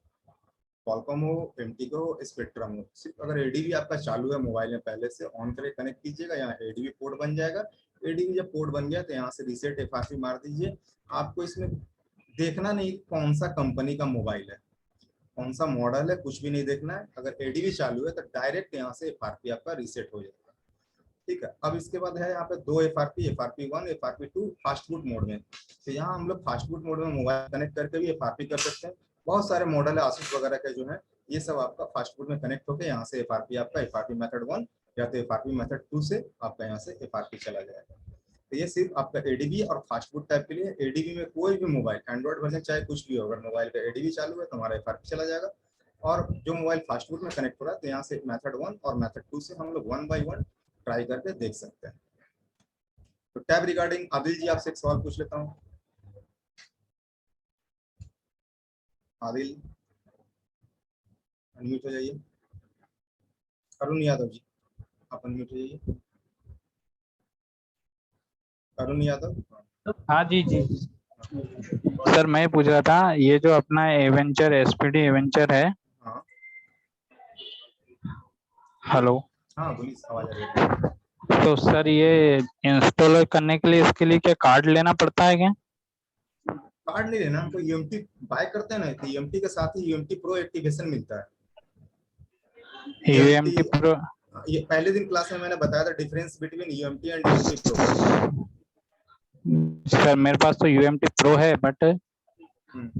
क्वालकॉम हो, एमटीके हो, स्पेक्ट्रम हो, सिर्फ अगर एडीबी आपका चालू है मोबाइल में पहले से, ऑन करके कनेक्ट कीजिएगा, यहाँ एडीबी पोर्ट बन जाएगा। एडीबी जब पोर्ट बन गया तो यहाँ से रीसेट एफआरपी मार दीजिए। आपको इसमें देखना नहीं कौन सा कंपनी का मोबाइल है, कौन सा मॉडल है, कुछ भी नहीं देखना है। अगर एडीबी चालू है तो डायरेक्ट यहाँ से एफआरपी आपका रीसेट हो जाएगा। ठीक है। अब इसके बाद है यहाँ पे 2 FRP, FRP1, FRP2 fast boot mode में। तो यहाँ हम लोग फास्ट बूट मोड में मोबाइल कनेक्ट करके भी FRP कर सकते हैं। बहुत सारे मॉडल है आसूस वगैरह के जो है, ये सब आपका फास्ट बूट में कनेक्ट होकर यहाँ से FRP आपका FRP मेथड 1 या तो FRP मेथड 2 से आपका यहाँ से FRP चला जाएगा। तो ये सिर्फ आपका ADB और फास्ट बूट टाइप के लिए। ADB में कोई भी मोबाइल एंड्रॉइड वर्जन चाहे कुछ भी हो, अगर मोबाइल का ADB चालू है तो हमारा FRP चला जाएगा। और जो मोबाइल फास्ट बूट में कनेक्ट हो रहा है तो यहाँ से मेथड 1 और मेथड 2 से हम लोग 1 by 1 ट्राई करके देख सकते हैं। तो टैब रिगार्डिंग आदिल जी आपसे एक सवाल पूछ लेता हूँ। आदिल अनम्यूट हो जाइए। अरुण यादव जी आप अनम्यूट हो जाइए। अरुण यादव। हाँ जी जी सर, मैं पूछ रहा था ये जो अपना एवेंचर SPD एवेंचर है। हाँ हेलो। हाँ बोलिए, आवाज आ रही है। तो सर ये इंस्टॉल करने के लिए इसके लिए क्या कार्ड लेना पड़ता है क्या? कार्ड नहीं लेना, हमको UMT बाय करते हैं ना, तो UMT के साथ ही UMT प्रो एक्टिवेशन मिलता है। UMT प्रो, ये पहले दिन क्लास में मैंने बताया था difference between UMT and UMT pro. Sir मेरे पास तो UMT प्रो है बट,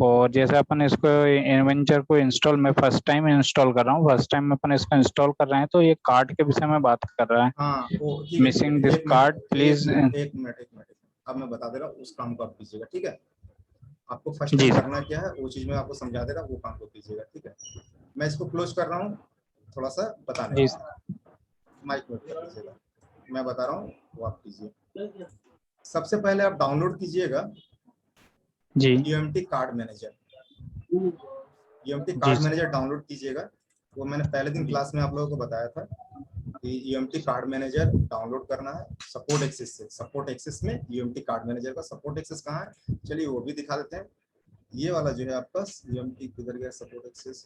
और जैसे अपन इसको एवेंचर को इंस्टॉल, मैं फर्स्ट टाइम इंस्टॉल कर रहा हूँ, फर्स्ट टाइम अपन इसको इंस्टॉल कर रहे हैं, तो ये कार्ड के विषय में बात कर रहा है। हाँ वो मिसिंग दिस कार्ड प्लीज। एक मिनट अब मैं बता दे रहा हूँ, उस काम को आप कीजिएगा, ठीक है। आपको फर्स्ट टाइम करना क्या है वो चीज मैं आपको समझा दे रहा हूँ, वो काम को कीजिएगा, ठीक है। मैं इसको क्लोज कर रहा हूँ, थोड़ा सा बताने माइक म्यूट कर दीजिएगा, मैं बता रहा हूँ वो आप कीजिए। सबसे पहले आप डाउनलोड कीजिएगा जी UMT card manager. UMT card manager download कीजिएगा। वो मैंने पहले दिन क्लास में आप लोगों को बताया था कि UMT कार्ड मैनेजर डाउनलोड करना है सपोर्ट एक्सेस से। सपोर्ट एक्सेस में UMT कार्ड मैनेजर का सपोर्ट एक्सेस कहाँ है, चलिए वो भी दिखा देते हैं। ये वाला जो है आपका UMT किधर गया सपोर्ट एक्सेस,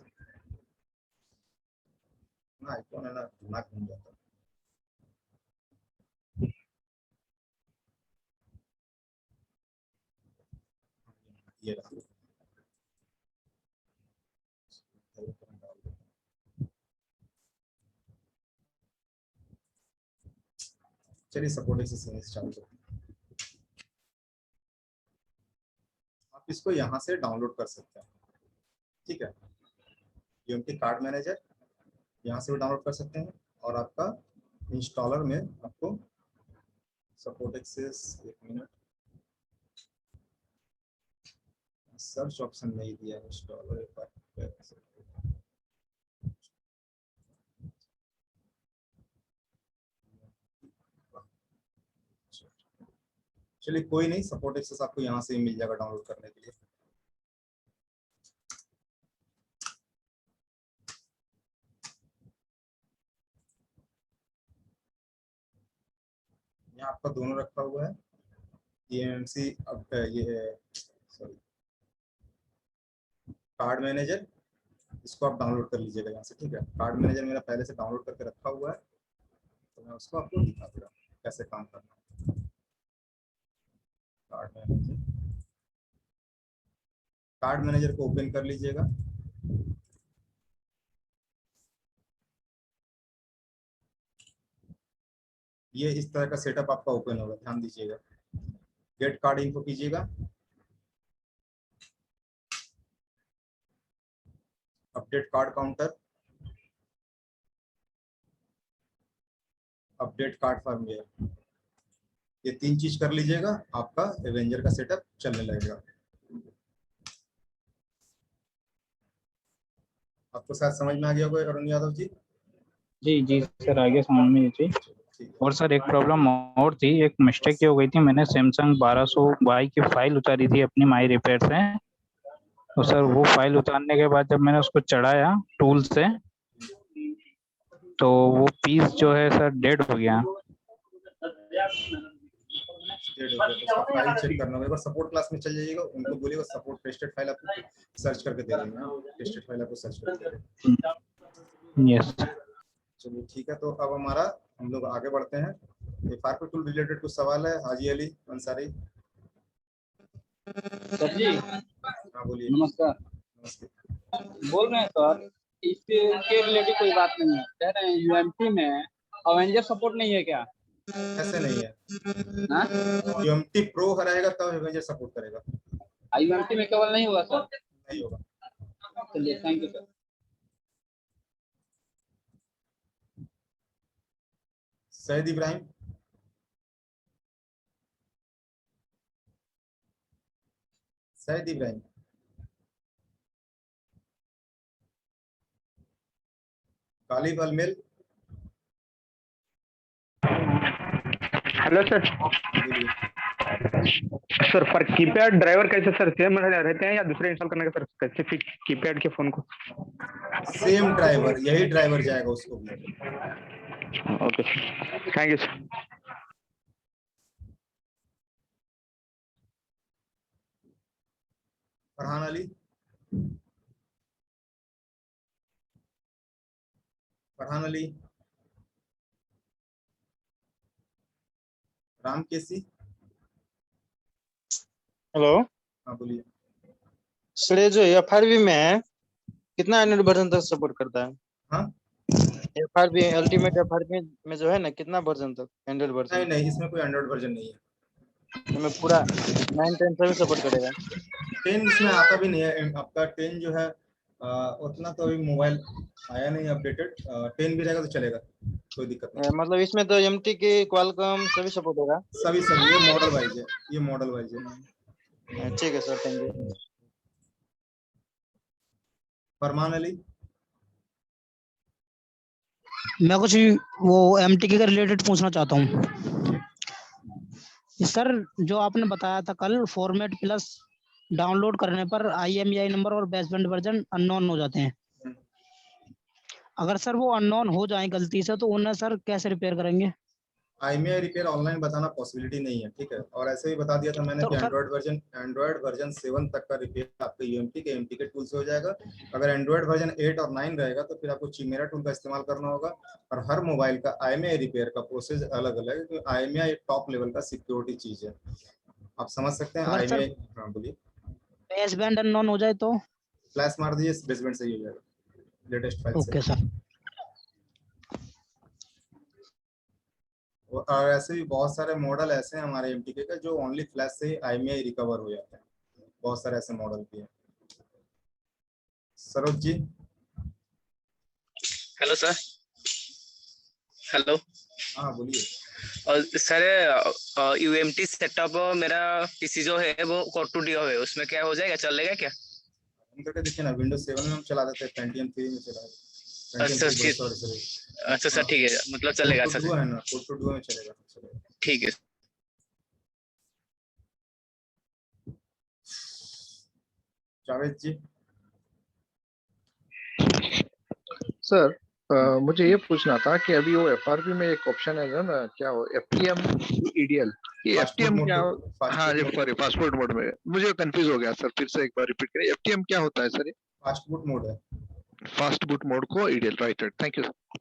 ना आइकॉन है ना दिमाग घूम जाता है। ये रहा। चलिए सपोर्ट एक्सेस चालू करते हैं। आप इसको यहाँ से डाउनलोड कर सकते हैं, ठीक है। UMT कार्ड मैनेजर यहाँ से भी डाउनलोड कर सकते हैं, और आपका इंस्टॉलर में आपको सपोर्ट एक्सेस, एक मिनट, सर्च ऑप्शन नहीं दिया इंस्टॉलर पर। चलिए कोई नहीं, सपोर्ट एक्सेस आपको यहाँ से ही मिल जाएगा डाउनलोड करने के लिए। यहाँ आपका दोनों रखा हुआ है, EMC ये सॉरी कार्ड मैनेजर, इसको आप डाउनलोड कर लीजिएगा यहाँ से, ठीक है। कार्ड मैनेजर मेरा पहले से डाउनलोड करके रखा हुआ है, तो मैं उसको आपको दिखा दे रहा हूँ कैसे काम करना है। कार्ड मैनेजर को ओपन कर लीजिएगा। ये इस तरह का सेटअप आपका ओपन होगा, ध्यान दीजिएगा। गेट कार्ड इन्फो कीजिएगा, update card counter, update card firmware, ये 3 चीज कर लीजिएगा, आपका एवेंजर का सेटअप चलने लगेगा। आपको शायद समझ में आ गया होगा अरुण यादव जी। जी जी सर, आगे समझ में जी। और सर एक प्रॉब्लम और थी, एक मिस्टेक ये हो गई थी, मैंने सैमसंग 1200Y की फाइल उतारी थी अपनी माई रिपेयर से। तो सर वो फाइल उतारने के बाद जब मैंने उसको चढ़ाया टूल से, तो वो पीस जो है सर डेड हो गया। फाइल चेक करना होगा, सपोर्ट क्लास में चल जाइएगा, उनको बोलिएगा सपोर्ट टेस्टेड फाइल आपको सर्च करके दे देंगे, टेस्टेड फाइल आपको सर्च करके दे देंगे। यस चलिए ठीक है, तो अब हमारा हम लोग आगे बढ़ते हैं। FRP टूल रिलेटेड कुछ सवाल है, हाजी अली अंसारी। सर जी हाँ बोलिए। नमस्कार। नमस्ते। बोल रहे हैं सर, इसके रिलेटेड कोई बात नहीं है, कह रहे हैं UMT में अवेंजर सपोर्ट नहीं है क्या? ऐसे नहीं है, हाँ यूएमटी प्रो रहेगा तब एवेंजर सपोर्ट करेगा, IUMT में केवल नहीं होगा सर। नहीं होगा। चलिए thank you sir. Saeed Ibrahim, Saeed Ibrahim, Ghalib Almel, hello sir. बोलिए। सर पर कीपैड ड्राइवर कैसे सर सेम रहते हैं या दूसरे इंस्टॉल करने का सर स्पेसिफिक कीपैड के फोन को? सेम ड्राइवर, यही ड्राइवर जाएगा उसको भी। Okay thank you sir. Farhan Ali, Farhan Ali, Ram KC, hello हाँ बोलिए। सर, ये जो FRV में है कितना एंड्रॉइड वर्जन तक सपोर्ट करता है? हाँ FRV अल्टीमेट FRV में जो है ना, कितना वर्जन तक एंड्रॉइड नहीं वर्जन? नहीं, इसमें कोई एंड्रॉइड वर्जन नहीं है। में पूरा 9 10 सभी सपोर्ट करेगा? 10 इसमें आता भी नहीं है आपका। 10 जो है उतना तो अभी मोबाइल आया नहीं अपडेटेड। 10 भी रहेगा तो चलेगा, कोई दिक्कत नहीं। मतलब इसमें तो MT की क्वालकॉम सभी सपोर्ट होगा? सभी सभी, ये मॉडल वाइज है, ये मॉडल वाइज है। ठीक है सर, थैंक यू। फरमान अली, मैं कुछ वो MTK के रिलेटेड पूछना चाहता हूँ सर। जो आपने बताया था कल, फॉर्मेट प्लस डाउनलोड करने पर IMEI नंबर और बेसबैंड वर्जन अननोन हो जाते हैं। अगर सर वो अननोन हो जाए गलती से, तो उन्हें सर कैसे रिपेयर करेंगे? IMEI रिपेयर ऑनलाइन बताना पॉसिबिलिटी नहीं है, ठीक है। और ऐसे ही बता दिया था मैंने तो कि सर- एंड्रॉइड वर्जन 7 तक का रिपेयर आपके UMT के टूल से हो जाएगा। अगर एंड्रॉइड वर्जन 8 और 9 रहेगा तो फिर आपको चिमेरा टूल का इस्तेमाल करना होगा। और हर मोबाइल का IMEI रिपेयर का प्रोसेस अलग अलग है, क्योंकि IMEI एक टॉप लेवल का सिक्योरिटी चीज है, आप समझ सकते हैं। अगर सर IMEI, हाँ बोलिए। बेसबैंड अननोन हो जाए तो? फ्लैश मार दीजिए, बेसबैंड सही हो जाएगा लेटेस्ट फाइल से। Okay sir. और ऐसे भी बहुत सारे मॉडल ऐसे हैं हमारे MTK का जो ओनली फ्लैश से ही IMEI रिकवर हो जाते हैं, बहुत सारे ऐसे मॉडल भी हैं। Saroj ji. Hello sir. Hello. हाँ बोलिए। और सर UMT सेटअप मेरा PC जो है वो Core 2 Duo है, उसमें क्या हो जाएगा, चलेगा क्या? हम करके देखिए ना, Windows 7 में हम चला देते हैं, Pentium 3 में चला देते हैं। अच्छा Pentium 3 ठीक, sorry। अच्छा सर ठीक है, मतलब चलेगा Core 2 अच्छा Duo है ना, Core 2 Duo में चलेगा। ठीक है। जावेद जी। सर मुझे ये पूछना था कि अभी वो FRP में एक ऑप्शन है ना, क्या हो FTM EDL, ये FTM क्या? हाँ जी सॉरी, फास्ट मोड में मुझे कंफ्यूज हो गया सर, फिर से एक बार रिपीट करें। FTM क्या होता है सर? फास्ट बूट मोड है। फास्ट बूट मोड को EDL, right right, thank you sir.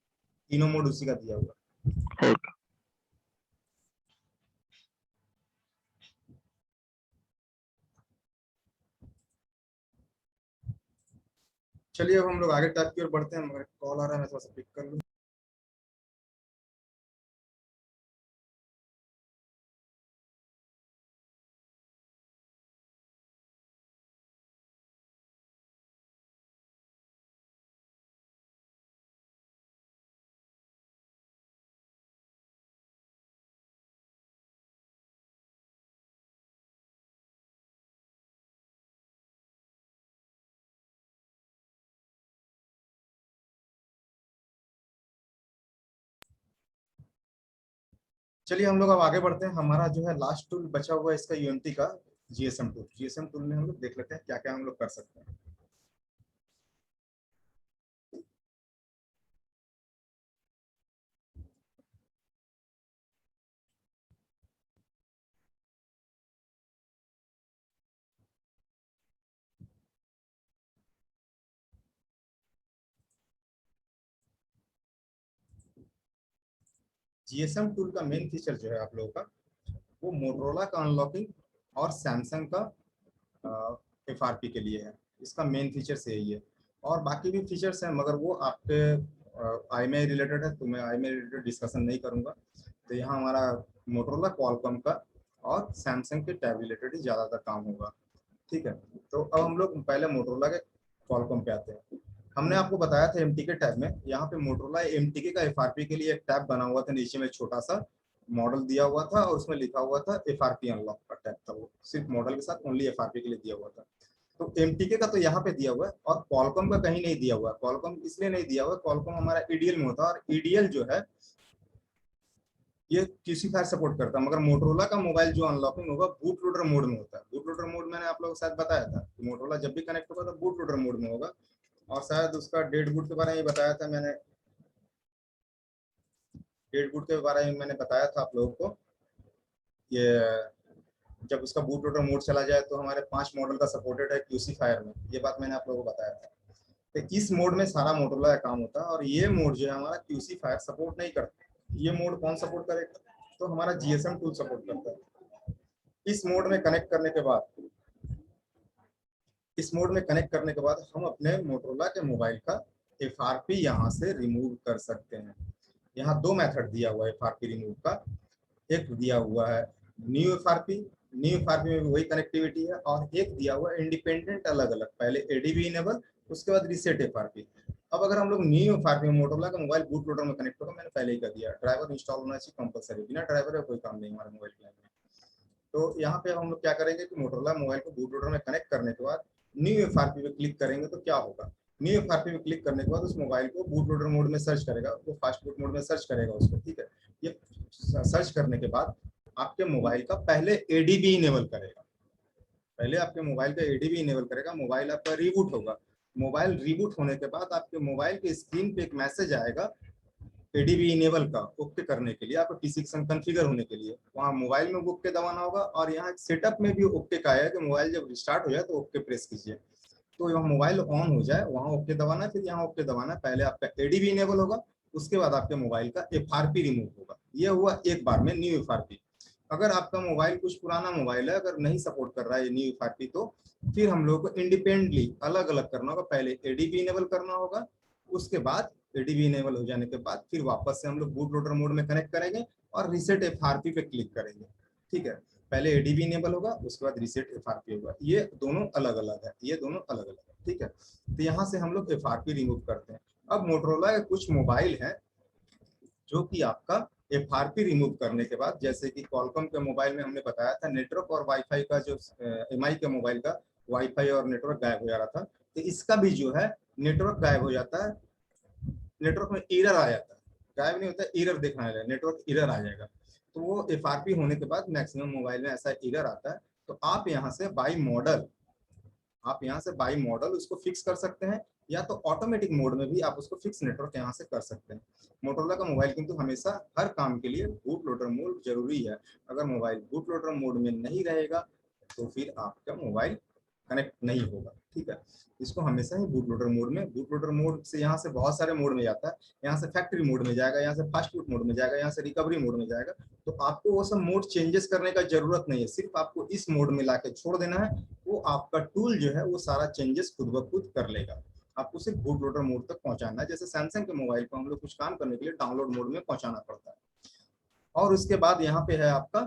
तीनों मोड उसी का दिया हुआ। ओके। चलिए अब हम लोग आगे टैब की ओर बढ़ते हैं, मगर कॉल आ रहा है, मैं थोड़ा सा पिक कर लूँ। चलिए हम लोग अब आगे बढ़ते हैं। हमारा जो है लास्ट टूल बचा हुआ है इसका UMT का GSM टूल। GSM टूल में हम लोग देख लेते हैं क्या क्या हम लोग कर सकते हैं। GSM टूल का मेन फीचर जो है आप लोगों का, वो मोटरोला का अनलॉकिंग और सैमसंग का FRP के लिए है। इसका मेन फीचर यही है, और बाकी भी फीचर्स हैं, मगर वो आपके IMEI रिलेटेड है, तो मैं IMEI रिलेटेड डिस्कशन नहीं करूंगा। तो यहाँ हमारा मोटरोला क्वालकॉम का और सैमसंग के टैब रिलेटेड ही ज़्यादातर काम होगा। ठीक है, तो अब हम लोग पहले मोटरोला के क्वालकॉम पे आते हैं। हमने आपको बताया था एमटीके टैब में, यहाँ पे मोटरोला एमटीके का एफआरपी के लिए एक टैब बना हुआ था, नीचे में छोटा सा मॉडल दिया हुआ था और उसमें लिखा हुआ था एफआरपी अनलॉक का टैब था, वो सिर्फ मॉडल के साथ ओनली एफआरपी के लिए दिया हुआ था। तो एमटीके का तो यहाँ पे दिया हुआ है और क्वालकॉम का कहीं नहीं दिया हुआ है। क्वालकॉम इसलिए नहीं दिया हुआ है, क्वालकॉम हमारा ईडीएल में होता है और ईडीएल जो है ये किसी फायर सपोर्ट करता है, मगर मोटरोला का मोबाइल जो अनलॉकिंग होगा बूट लोडर मोड में होता है। बूट लोडर मोड मैंने आप लोगों के साथ बताया था कि मोटरोला जब भी कनेक्ट होगा तो बूट लोडर मोड में होगा, और शायद उसका डेड बूट के बारे में बताया था मैंने, डेड बूट के बारे में मैंने बताया था आप लोगों को। ये जब उसका बूट लोडर मोड चला जाए तो हमारे 5 मॉडल का सपोर्टेड है क्यूसी फायर में, ये बात मैंने आप लोगों को बताया था। तो इस मोड में सारा मोटरोला का काम होता है और ये मोड जो है हमारा क्यूसी फायर सपोर्ट नहीं करता। ये मोड कौन सपोर्ट करेगा, तो हमारा जीएसएम टूल सपोर्ट करता है। इस मोड में कनेक्ट करने के बाद, इस मोड में कनेक्ट करने के बाद हम अपने मोटरोला के मोबाइल का एफआरपी यहाँ से रिमूव कर सकते हैं। यहाँ 2 मेथड दिया हुआ है एफआरपी रिमूव का। एक दिया हुआ है न्यू एफआरपी, न्यू एफआरपी में भी वही कनेक्टिविटी है, और एक दिया हुआ है इंडिपेंडेंट अलग अलग, पहले एडीबी इनेबल उसके बाद रीसेट एफआरपी। अब अगर हम लोग न्यू एफआरपी में मोटरोला का मोबाइल बूट लोडर में कनेक्ट होगा, मैंने पहले ही कर दिया, ड्राइवर इंस्टॉल होना चाहिए कंपलसरी, बिना ड्राइवर का कोई काम नहीं हमारे मोबाइल के में। तो यहाँ पे हम लोग क्या करेंगे कि मोटरोला मोबाइल को बूट लोडर में कनेक्ट करने के बाद न्यू एफआरपी पे क्लिक करेंगे तो क्या होगा, न्यू एफआरपी पे क्लिक करने के बाद उस मोबाइल को बूट लोडर मोड में सर्च करेगा, वो फास्ट बूट मोड में सर्च करेगा उसको। ठीक है, ये सर्च करने के बाद आपके मोबाइल का पहले एडीबी इनेबल करेगा, पहले आपके मोबाइल का एडीबी इनेबल करेगा, मोबाइल आपका रिबूट होगा। मोबाइल रिबूट होने के बाद आपके मोबाइल के स्क्रीन पे एक मैसेज आएगा एडीबी इनेबल का ओके करने के लिए, आपका पीसी के संग कॉन्फ़िगर होने के लिए। वहाँ मोबाइल में ओके दबाना होगा और यहाँ सेटअप में भी ओके का है कि मोबाइल जब रिस्टार्ट हो जाए तो ओके प्रेस कीजिए, तो यहाँ मोबाइल ऑन हो जाए वहाँ ओके दबाना है, फिर यहाँ ओके दबाना है। पहले आपका एडीबी इनेबल होगा, उसके बाद आपके मोबाइल का एफआरपी रिमूव होगा। ये हुआ एक बार में न्यू एफआरपी। अगर आपका मोबाइल कुछ पुराना मोबाइल है, अगर नहीं सपोर्ट कर रहा है ये न्यू एफआरपी, तो फिर हम लोग को इंडिपेंडेंटली अलग अलग करना होगा। पहले एडीबी इनेबल करना होगा, उसके बाद एडीबी इनेबल हो जाने के बाद फिर वापस से हम लोग बूट लोडर मोड में कनेक्ट करेंगे और रीसेट एफआरपी पे क्लिक करेंगे। ठीक है, पहले एडीबी इनेबल होगा, उसके बाद रीसेट एफआरपी होगा। ये दोनों अलग अलग है, ये दोनों अलग अलग है। ठीक है, तो यहाँ से हम लोग एफआरपी रिमूव करते हैं। अब मोटरोला के कुछ मोबाइल हैं जो कि आपका एफआरपी रिमूव करने के बाद, जैसे कि क्वालकॉम के मोबाइल में हमने बताया था नेटवर्क और वाईफाई का, जो एमआई के मोबाइल का वाईफाई और नेटवर्क गायब हो जा रहा था, तो इसका भी जो है नेटवर्क गायब हो जाता है, नेटवर्क में एरर आ जाता है, गायब नहीं होता, एरर दिखाने लगा, नेटवर्क एरर आ जाएगा। तो वो एफआरपी होने के बाद मैक्सिमम मोबाइल में ऐसा एरर आता है, तो आप यहाँ से बाई मॉडल, आप यहाँ से बाई मॉडल उसको फिक्स कर सकते हैं, या तो ऑटोमेटिक मोड में भी आप उसको फिक्स नेटवर्क यहाँ से कर सकते हैं। मोटरोला का मोबाइल किंतु हमेशा हर काम के लिए बूट लोडर मोड जरूरी है। अगर मोबाइल बूट लोडर मोड में नहीं रहेगा तो फिर आपका मोबाइल कनेक्ट नहीं होगा। ठीक है, इसको हमेशा ही बूट लोडर मोड में, बूट लोडर मोड से यहाँ से बहुत सारे मोड में जाता है, यहाँ से फैक्ट्री मोड में जाएगा, यहाँ से फास्ट बूट मोड में जाएगा, यहाँ से रिकवरी मोड में जाएगा। तो आपको वो सब मोड चेंजेस करने का जरूरत नहीं है, सिर्फ आपको इस मोड में लाके छोड़ देना है, वो आपका टूल जो है वो सारा चेंजेस खुद ब खुद कर लेगा। आपको सिर्फ बूट लोडर मोड तक पहुंचाना है। जैसे सैमसंग के मोबाइल को हम लोग कुछ काम करने के लिए डाउनलोड मोड में पहुंचाना पड़ता है। और उसके बाद यहाँ पे है आपका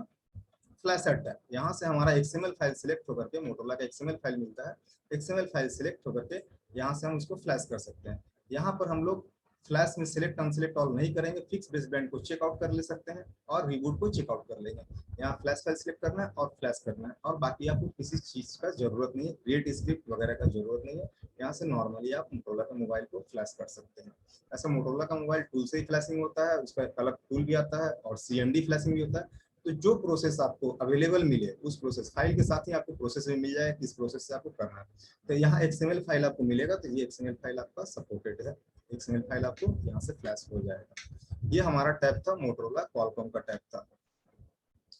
फ्लैश टैब, यहाँ से हमारा एक्सएमएल फाइल सिलेक्ट होकर के, मोटरोला का एक्सएमएल फाइल मिलता है, एक्सएमएल फाइल सिलेक्ट होकर के यहाँ से हम उसको फ्लैश कर सकते हैं। यहाँ पर हम लोग फ्लैश में सिलेक्ट अनसिलेक्ट ऑल नहीं करेंगे, फिक्स बेसबैंड को चेकआउट कर ले सकते हैं और रिबूट को चेकआउट कर लेंगे। यहाँ फ्लैश फाइल सिलेक्ट करना है और फ्लैश करना है, और बाकी आपको किसी चीज का जरूरत नहीं है, क्रिएट स्क्रिप्ट वगैरह का जरूरत नहीं है। यहाँ से नॉर्मली आप मोटरोला का मोबाइल को फ्लैश कर सकते हैं। ऐसा मोटरोला का मोबाइल टूल से ही फ्लैशिंग होता है, उसका एक अलग टूल भी आता है और CND फ्लैशिंग भी होता है। तो जो प्रोसेस आपको अवेलेबल मिले उस प्रोसेस फाइल के साथ ही आपको प्रोसेस भी मिल जाए किस प्रोसेस से आपको करना है। तो यहाँ XML फाइल आपको मिलेगा, तो ये XML फाइल आपका सपोर्टेड है, XML फाइल आपको यहाँ से फ्लैश हो जाएगा। ये हमारा टैब था मोटरोला क्वालकॉम का टैब था।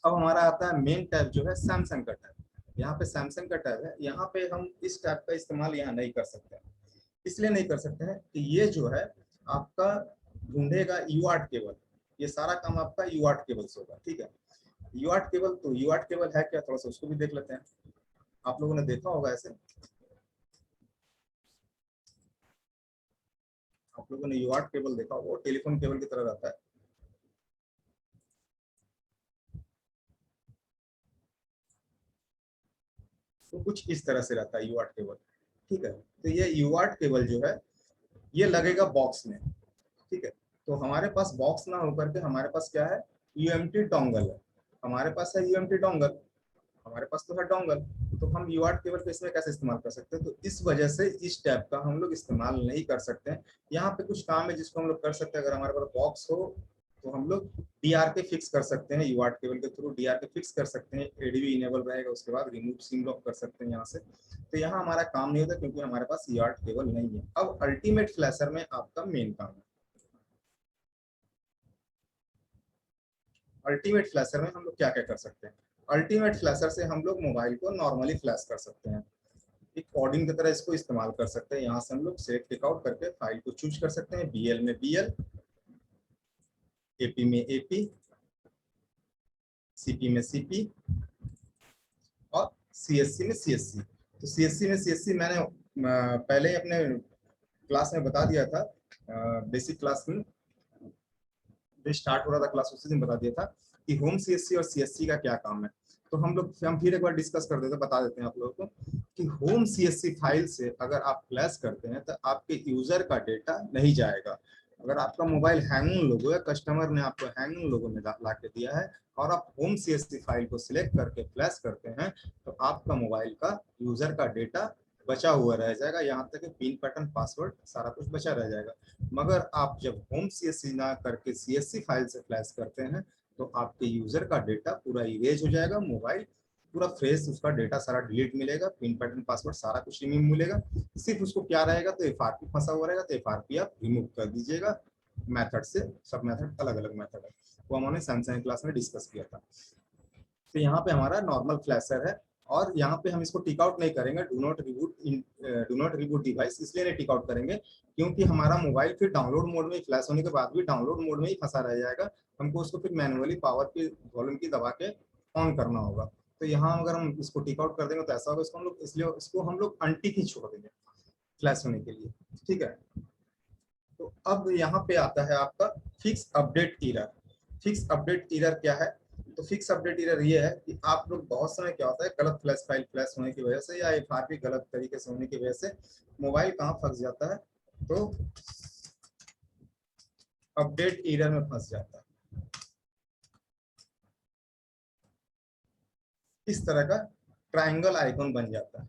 अब हमारा आता है मेन टैब जो है सैमसंग का टैब। यहाँ पे सैमसंग का टैब है, यहाँ पे हम इस टैब का इस्तेमाल यहाँ नहीं कर सकते हैं। इसलिए नहीं कर सकते हैं कि ये जो है आपका ढूंढेगा UART केबल, ये सारा काम आपका UART केबल से होगा। ठीक है, UART केबल, तो UART केबल है क्या, थोड़ा सा उसको भी देख लेते हैं। आप लोगों ने देखा होगा ऐसे, आप लोगों ने UART केबल देखा होगा, टेलीफोन केबल की तरह रहता है। तो कुछ इस तरह से रहता है यूआर्ट केबल। ठीक है, तो ये यूआर्ट केबल जो है ये लगेगा बॉक्स में। ठीक है, तो हमारे पास बॉक्स ना होकर के हमारे पास क्या है, यूएमटी डोंगल है। हमारे पास है यूएमटी डोंगल, हमारे पास तो है डोंगल, तो हम यूआर्ट केबल को इसमें कैसे इस्तेमाल कर सकते हैं? तो इस वजह से इस टैब का हम लोग इस्तेमाल नहीं कर सकते हैं। यहाँ पे कुछ काम है जिसको हम लोग कर सकते हैं। अगर हमारे पास बॉक्स हो तो हम लोग डीआरके फिक्स कर सकते हैं, यूआर्ट केबल के थ्रू डीआरके फिक्स कर सकते हैं, एडीबी इनेबल रहेगा, उसके बाद रिमूव सिम लॉक कर सकते हैं यहाँ से। तो यहाँ हमारा काम नहीं होता क्योंकि हमारे पास यूआर्ट केबल नहीं है। अब अल्टीमेट फ्लैशर में आपका मेन काम है। अल्टीमेट फ्लैशर में हम लोग क्या क्या कर सकते हैं? अल्टीमेट फ्लैशर से हम लोग मोबाइल को नॉर्मली फ्लैश कर सकते हैं, एक कोडिंग की तरह इसको इस्तेमाल कर सकते हैं। यहाँ से हम लोग सेलेक्ट टिक आउट करके फाइल को चूज कर सकते हैं, बीएल में बीएल, एपी में एपी, सीपी में सीपी और सीएससी में सीएससी। तो सीएससी में सीएससी मैंने पहले ही अपने क्लास में बता दिया था, बेसिक क्लास में जो स्टार्ट हो रहा था क्लास उसी दिन बता दिया था कि होम सीएससी और सीएससी का क्या काम है। तो हम फिर एक बार डिस्कस कर देते हैं, बता देते हैं आप लोगों को कि होम सीएससी फाइल से अगर आप फ्लैश करते हैं तो आपके यूजर का डेटा नहीं जाएगा। अगर आपका मोबाइल हैंग लोगो है, कस्टमर ने आपको हैंग लोगो में ला के दिया है और आप होम सीएससी फाइल को सिलेक्ट करके फ्लैश करते हैं तो आपका मोबाइल का यूजर का डेटा बचा हुआ रह जाएगा, यहाँ तक कि पिन पैटर्न पासवर्ड सारा कुछ बचा रह जाएगा। मगर आप जब होम सीएससी ना करके सीएससी फाइल से फ्लैश करते हैं तो आपके यूजर का डेटा पूरा इरेज हो जाएगा, मोबाइल पूरा फ्रेश, उसका डेटा सारा डिलीट मिलेगा, पिन पैटर्न पासवर्ड सारा कुछ रिमूव मिलेगा। सिर्फ उसको क्या रहेगा तो एफआरपी फंसा हुआ रहेगा, तो एफआरपी आप रिमूव कर दीजिएगा मेथड से। सब मेथड अलग अलग मेथड है, वो हमने सैमसंग क्लास में डिस्कस किया था। तो यहाँ पे हमारा नॉर्मल फ्लैशर है और यहाँ पे हम इसको टिक आउट नहीं करेंगे, डू नॉट रिबूट डिवाइस इसलिए नहीं टिक आउट करेंगे क्योंकि हमारा मोबाइल फिर डाउनलोड मोड में फ्लैश होने के बाद भी डाउनलोड मोड में ही फंसा रह जाएगा। हमको उसको फिर मैनुअली पावर की वॉल्यूम की दबा के ऑन करना होगा। तो यहाँ अगर हम इसको टिक आउट कर देंगे तो ऐसा होगा, इसको हम लोग इसलिए इसको हम लोग अनटिक ही छोड़ देंगे फ्लैश होने के लिए। ठीक है, तो अब यहाँ पे आता है आपका fix update error. Fix update error क्या है? तो फिक्स अपडेट एरर ये है कि आप लोग बहुत समय क्या होता है गलत फ्लैश फाइल फ्लैश होने की वजह से या एफआरपी गलत तरीके से होने की वजह से मोबाइल कहाँ फंस जाता है, तो अपडेट एरर में फंस जाता है। इस तरह का ट्रायंगल आइकन बन जाता है।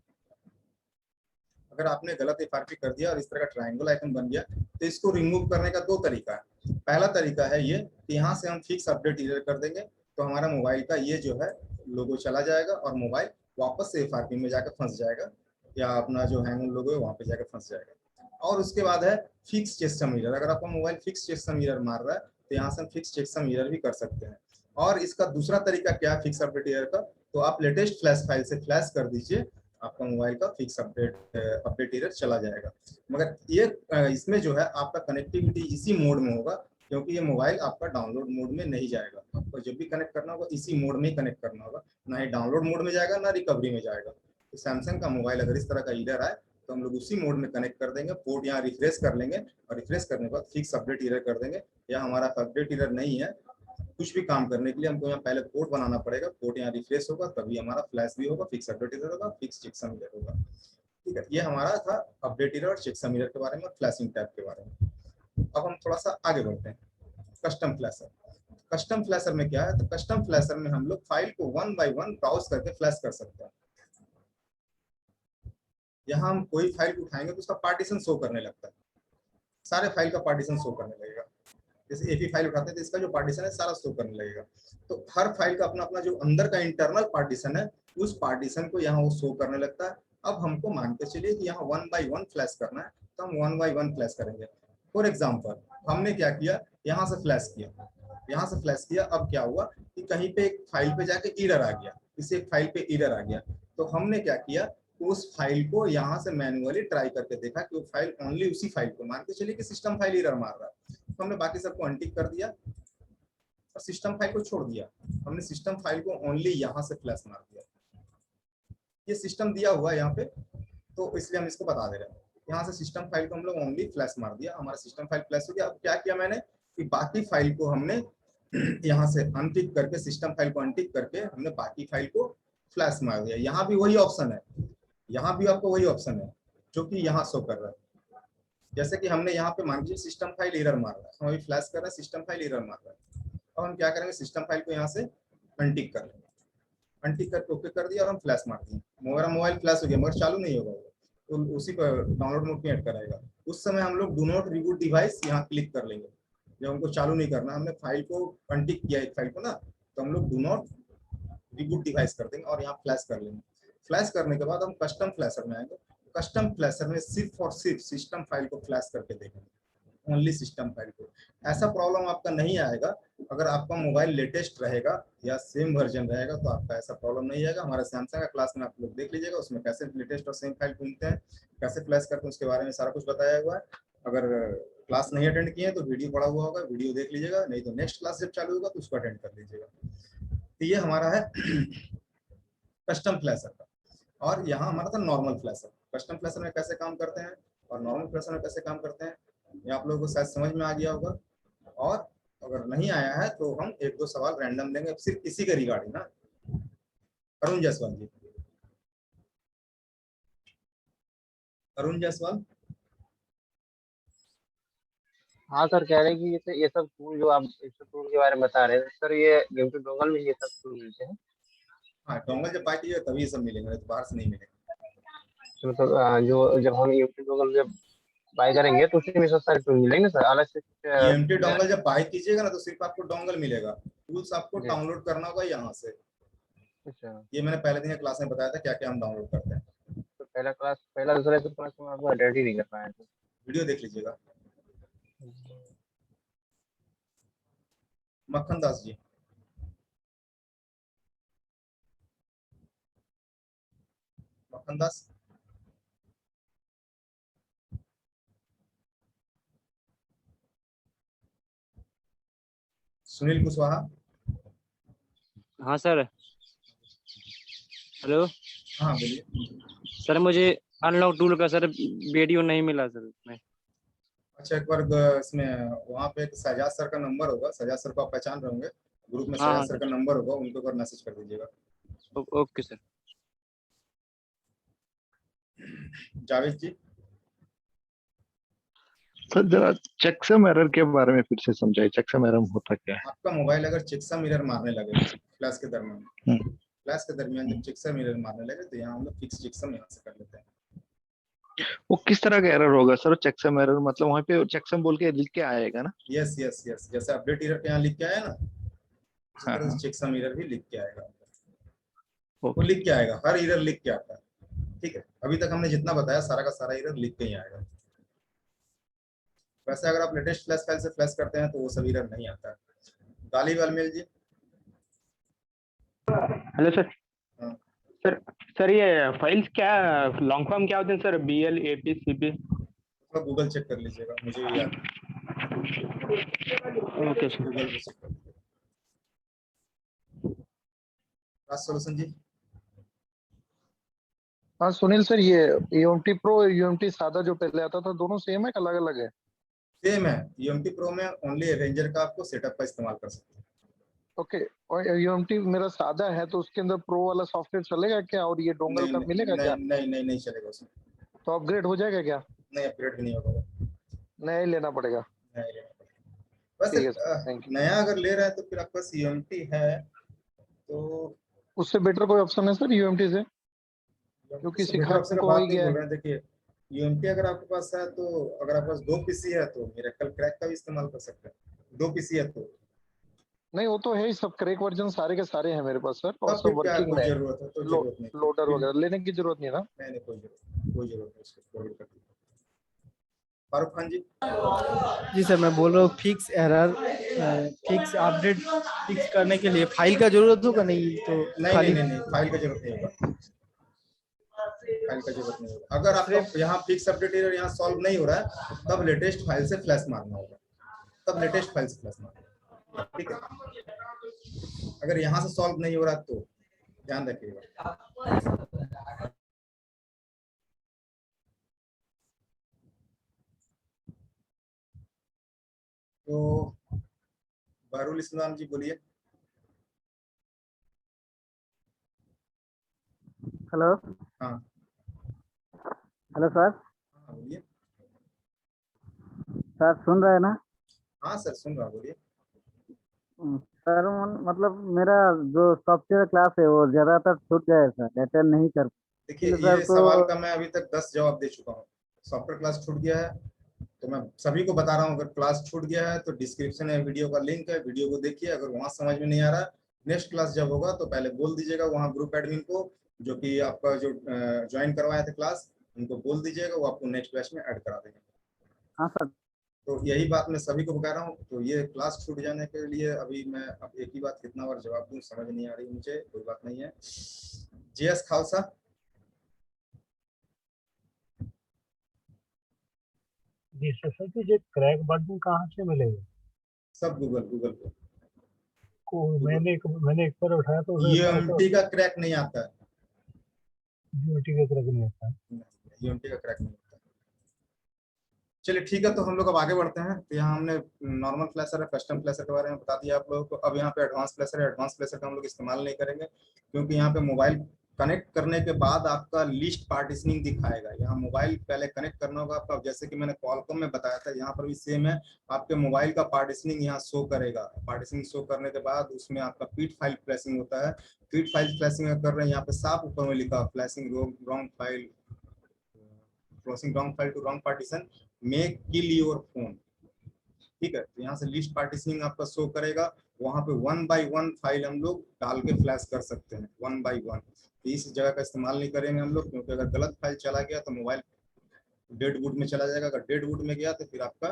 अगर आपने गलत एफआरपी कर दिया और इस तरह का ट्रायंगल आइकन बन गया तो इसको रिमूव करने का दो तरीका है। पहला तरीका है ये कि यहाँ से हम फिक्स अपडेट एरर कर देंगे तो हमारा मोबाइल का ये जो है लोगो चला जाएगा और मोबाइल वापस से एफआरपी में जाकर फंस जाएगा या अपना जो हैंग लोगो है वहाँ पे जाकर फंस जाएगा। और उसके बाद है फिक्स चेकसम एरर। अगर आपका मोबाइल फिक्स चेकसम एरर मार रहा है तो यहाँ से हम फिक्स चेकसम एरर भी कर सकते हैं। और इसका दूसरा तरीका क्या है फिक्स अपडेट एरर का, तो आप लेटेस्ट फ्लैश फाइल से फ्लैश कर दीजिए, आपका मोबाइल का फिक्स अपडेट एरर चला जाएगा। मगर ये इसमें जो है आपका कनेक्टिविटी इसी मोड में होगा क्योंकि ये मोबाइल आपका डाउनलोड मोड में नहीं जाएगा। आपको जब भी कनेक्ट करना होगा इसी मोड में ही कनेक्ट करना होगा, ना ही डाउनलोड मोड में जाएगा ना रिकवरी में जाएगा। तो सैमसंग का मोबाइल अगर इस तरह का एरर आए तो हम लोग उसी मोड में कनेक्ट कर देंगे, पोर्ट यहाँ रिफ्रेश कर लेंगे और रिफ्रेश करने के बाद फिक्स अपडेट एरर कर देंगे। या हमारा अपडेट एरर नहीं है, कुछ भी काम करने के लिए हमको यहाँ पहले पोर्ट बनाना पड़ेगा, पोर्ट यहाँ रिफ्रेश होगा तभी हमारा फ्लैश भी होगा, फिक्स अपडेट एरर होगा, फिक्स चेकसम एरर होगा। ठीक है, ये हमारा था अपडेट एरर और चेकसम एरर के बारे में, फ्लैशिंग टैब के बारे में। अब हम थोड़ा सा आगे बढ़ते हैं। Custom flasher. कस्टम फ्लैशर में क्या है, तो कस्टम फ्लैशर में हम लोग फाइल को 1 बाय 1 ब्राउज करके फ्लैश कर सकते हैं। यहाँ हम कोई फाइल उठाएंगे तो उसका पार्टीशन शो करने लगता है, सारे फाइल का पार्टीशन शो करने लगेगा। जैसे एपी फाइल उठाते हैं तो इसका जो पार्टीशन है सारा शो करने लगेगा। तो हर फाइल का अपना अपना जो अंदर का इंटरनल पार्टीशन है उस पार्टीशन को यहाँ वो शो करने लगता है। अब हमको मान के चलिए कि यहाँ 1 बाय 1 फ्लैश करना है तो हम 1 बाय 1 फ्लैश करेंगे। फॉर एग्जाम्पल हमने क्या किया, यहाँ से फ्लैश किया, यहाँ से फ्लैश किया। अब क्या हुआ कि कहीं पे एक फाइल पे जाके एरर आ गया, इसे एक फाइल पे एरर आ गया, तो हमने क्या किया उस फाइल को यहाँ से मैन्युअली ट्राई करके देखा कि वो फाइल ओनली उसी फाइल को, मान के चलिए कि सिस्टम फाइल एरर मार रहा है, तो हमने बाकी सबको अनटिक कर दिया और सिस्टम फाइल को छोड़ दिया। हमने सिस्टम फाइल को ओनली यहाँ से फ्लैश मार दिया। ये सिस्टम दिया हुआ है यहाँ पे, तो इसलिए हम इसको बता दे रहे हैं। यहाँ से सिस्टम फाइल को हम लोग ओनली फ्लैश मार दिया, हमारा सिस्टम फाइल फ्लैश हो गया। अब क्या किया मैंने कि बाकी फाइल को हमने यहाँ से अनटिक करके, सिस्टम फाइल को अनटिक करके हमने बाकी फाइल को फ्लैश मार दिया। यहाँ भी वही ऑप्शन है, यहाँ भी आपको वही ऑप्शन है जो कि यहाँ शो कर रहा है। जैसे कि हमने यहाँ पे मान लीजिए सिस्टम फाइल एरर मार रहा है, हम अभी फ्लैश कर रहे हैं, सिस्टम फाइल एरर मार रहा है। अब हम क्या करेंगे, सिस्टम फाइल को यहाँ से अनटिक कर लेंगे, अनटिक करके ओके कर दिया और हम फ्लैश मार दिए। मेरा मोबाइल फ्लैश हो गया मगर चालू नहीं होगा वो, तो उसी पर डाउनलोड मोड में ऐड कराएगा। उस समय हम लोग डू नॉट रिबूट डिवाइस यहाँ क्लिक कर लेंगे। जब हमको चालू नहीं करना, हमने फाइल को अनटिक किया एक फाइल को ना, तो हम लोग डू नॉट रिबूट डिवाइस कर देंगे और यहाँ फ्लैश कर लेंगे। फ्लैश करने के बाद हम कस्टम फ्लैशर में आएंगे। कस्टम फ्लैशर में सिर्फ और सिर्फ सिस्टम फाइल को फ्लैश करके देखेंगे, ओनली सिस्टम फाइल को। ऐसा प्रॉब्लम आपका नहीं आएगा अगर आपका मोबाइल लेटेस्ट रहेगा या सेम वर्जन रहेगा, तो आपका ऐसा प्रॉब्लम नहीं आएगा। हमारा सैमसंग का क्लास में आप लोग देख लीजिएगा, उसमें कैसे लेटेस्ट और सेम फाइल ढूंढते हैं, कैसे फ्लैश करते हैं, उसके बारे में सारा कुछ बताया हुआ है। अगर क्लास नहीं अटेंड किए तो वीडियो पड़ा हुआ होगा, वीडियो देख लीजिएगा, नहीं तो नेक्स्ट क्लास जब चालू होगा तो उसको अटेंड कर लीजिएगा। तो ये हमारा है कस्टम फ्लैशर का। और यहाँ हमारा था नॉर्मल फ्लैशर। कस्टम फ्लैशर में कैसे काम करते हैं और नॉर्मल फ्लैशर में कैसे काम करते हैं, ये आप लोगों को शायद समझ में आ गया होगा। और अगर नहीं आया है तो हम एक दो सवाल रैंडम लेंगे सिर्फ इसी के रिगार्डिंग ना। अरुण जायसवाल जी, अरुण जायसवाल। हाँ सर, कह रहे हैं कि ये सब टूल जो आप इस टूल के बारे में बता रहे हैं सर, ये यूट्यूब डोंगल में ये सब टूल मिलते हैं? हाँ, डोंगल जब बाय कीजिएगा तभी ये सब मिलेंगे, नहीं तो बाहर से नहीं मिलेंगे। तो मतलब जो जब हम यूट्यूब डोंगल जब बाय करेंगे तो उसी में सब सारे टूल मिलेंगे सर, अलग से ईएमटी डोंगल जब बाय कीजिएगा ना तो सिर्फ आपको डोंगल मिलेगा, टूल्स आपको डाउनलोड करना होगा यहाँ से। अच्छा, ये मैंने पहले दिन क्लास में बताया था क्या क्या हम डाउनलोड करते हैं। तो पहला दूसरा क्लास में आपको अटेंड ही नहीं कर पाया था। वीडियो देख लीजिएगा। मक्खन दास जी, मक्खन दास। सुनील कुशवाहा। हाँ सर, हेलो। हाँ बोलिए सर, मुझे अनलॉक टूल का सर वीडियो नहीं मिला सर इसमें। अच्छा, एक बार इसमें वहाँ पे एक सजाद सर का नंबर होगा, सजाद सर को आप पहचान रहे होंगे, ग्रुप में हाँ सजाद सर का नंबर होगा, उनको एक बार मैसेज कर दीजिएगा। Okay sir. Javed ji. Sir जरा चेकसम एरर के बारे में फिर से समझाइए, चेकसम एरर होता क्या है? आपका मोबाइल अगर चेकसम एरर मारने लगे क्लास के दरमियान, क्लास के दरमियान जब चेकसम एरर मारने लगे तो यहाँ हम लोग फिक्स चेकसम यहाँ से कर लेते हैं। वो किस तरह का एरर होगा सर? चेकसम एरर मतलब वहाँ पे चेकसम बोल के लिख के आएगा ना? यस यस यस, जैसे अपडेट एरर के यहाँ लिख के आया ना, उसी हाँ, तरह से चेकसम एरर भी लिख के आएगा। वो लिख के आएगा, हर एरर लिख के आता है। ठीक है, अभी तक हमने जितना बताया सारा का सारा एरर लिख के ही आएगा। वैसे अगर आप लेटेस्ट फ्लैश फाइल से फ्लैश करते हैं तो वो सब एरर नहीं आता है। गाली वालमेल जी। Hello sir. सर ये फाइल्स क्या लॉन्ग फॉर्म क्या होते हैं सर? BL AP CP? थोड़ा गूगल चेक कर लीजिएगा, मुझे भी याद है। Okay sir. गूगल पे चेक कर लीजिएगा। राज सोल्यूशन जी। हाँ सुनील सर, ये UMT प्रो UMT सादा जो पहले आता था, दोनों सेम है, अलग अलग है? सेम है। UMT प्रो में ओनली रेंजर का आपको सेटअप का इस्तेमाल कर सकते हैं। ओके, और UMT मेरा सादा है तो उसके अंदर प्रो वाला सॉफ्टवेयर चलेगा क्या, और ये डोंगल का मिलेगा क्या? नहीं चलेगा उसमें। तो अपग्रेड हो जाएगा क्या? नहीं, अपग्रेड भी नहीं होगा, नया ही लेना पड़ेगा? नहीं लेना पड़ेगा। वैसे नया अगर ले रहे हैं तो फिर आपके पास UMT है तो उससे बेटर कोई ऑप्शन है सर UMT से? क्योंकि सिखा को ही गया है। देखिए UMT अगर आपके पास है तो, अगर आपके पास 2 PC है तो मिरेकल क्रैक का भी इस्तेमाल कर सकते हैं। 2 PC है तो नहीं, वो तो है ही, सब क्रैक वर्जन सारे के सारे हैं मेरे पास सर, और सब वर्किंग में। जरूरत है तो जरूरत नहीं, लोडर वगैरह लेने की जरूरत नहीं है ना? नहीं कोई जरूरत नहीं, उसको फॉरवर्ड कर दीजिए। फारूक खान जी। जी सर, मैं बोल रहा हूँ fix error, fix update fix करने के लिए फाइल का जरूरत होगा? नहीं तो नहीं, फाइल का जरूरत नहीं होगा, फाइल का जरूरत नहीं होगा। अगर आपका यहाँ फिक्स अपडेट एरर यहाँ सॉल्व नहीं हो रहा है तब लेटेस्ट फाइल से फ्लैश मारना होगा, तब लेटेस्ट फाइल से फ्लैश मारना होगा। ठीक है, अगर यहाँ से सॉल्व नहीं हो रहा तो ध्यान रखिएगा। तो बहरुल इस्लाम जी बोलिए। हेलो हाँ हेलो सर। हाँ बोलिए। सर सुन रहे हैं ना? हाँ सर सुन रहा हूँ, बोलिए। सर मतलब मेरा जो सॉफ्टवेयर क्लास है वो ज्यादातर छूट गया है सर, अटेंड नहीं कर देखिए इसलिए सर ये तो। सवाल का मैं अभी तक 10 जवाब दे चुका हूँ। सॉफ्टवेयर क्लास छूट गया है तो मैं सभी को बता रहा हूँ, अगर क्लास छूट गया है तो डिस्क्रिप्शन में वीडियो का लिंक है, वीडियो को देखिए। अगर वहां समझ में नहीं आ रहा, नेक्स्ट क्लास जब होगा तो पहले बोल दीजिएगा वहाँ ग्रुप एडमिन को, जो कि आपका जो ज्वाइन करवाया था क्लास, उनको बोल दीजिएगा, वो आपको नेक्स्ट बैच में ऐड करा देंगे। हाँ सर। तो यही बात मैं सभी को बता रहा हूँ। तो ये क्लास छूट जाने के लिए अभी मैं अब एक ही बात कितना बार जवाब दूं, समझ नहीं आ रही मुझे, कोई बात नहीं है। जीएस खालसा। जी सर जी, ये क्रैक बटन कहाँ से मिलेगा? सब गूगल पे। मैंने एक बार उठाया तो यूएमटी का क्रैक नहीं आता है। यूएमटी का क्रैक नहीं आता। यूएमटी का क्रैक नहीं आता। चलिए ठीक है, तो हम लोग अब आगे बढ़ते हैं। तो यहाँ हमने नॉर्मल फ्लैशर है, कस्टम फ्लैशर के बारे में बता दिया आप लोगों को। अब यहाँ पे एडवांस फ्लैशर है। एडवांस फ्लैशर का हम लोग इस्तेमाल नहीं करेंगे, क्योंकि यहाँ पे मोबाइल कनेक्ट करने के बाद आपका लिस्ट पार्टीशनिंग दिखाएगा। यहाँ मोबाइल पहले कनेक्ट करना होगा आपका, जैसे कि मैंने कॉलकॉम में बताया था, यहाँ पर भी सेम है। आपके मोबाइल का पार्टीशनिंग यहाँ शो करेगा। पार्टीशनिंग शो करने के बाद उसमें आपका पीट फाइल फ्लैशिंग होता है। पीट फाइल फ्लैशिंग कर रहे हैं, यहाँ पे साफ ऊपर में लिखा flashing wrong file, crossing wrong file to wrong partition may kill your phone. ठीक है, तो यहाँ से लिस्ट पार्टीशनिंग आपका शो करेगा। वहां पे 1 बाय 1 फाइल हम लोग डाल के फ्लैश कर सकते हैं, 1 बाय 1। तो इस जगह का इस्तेमाल नहीं करेंगे हम लोग, क्योंकि अगर गलत फाइल चला गया तो मोबाइल डेड बूट में चला जाएगा। अगर डेड बूट में गया तो फिर आपका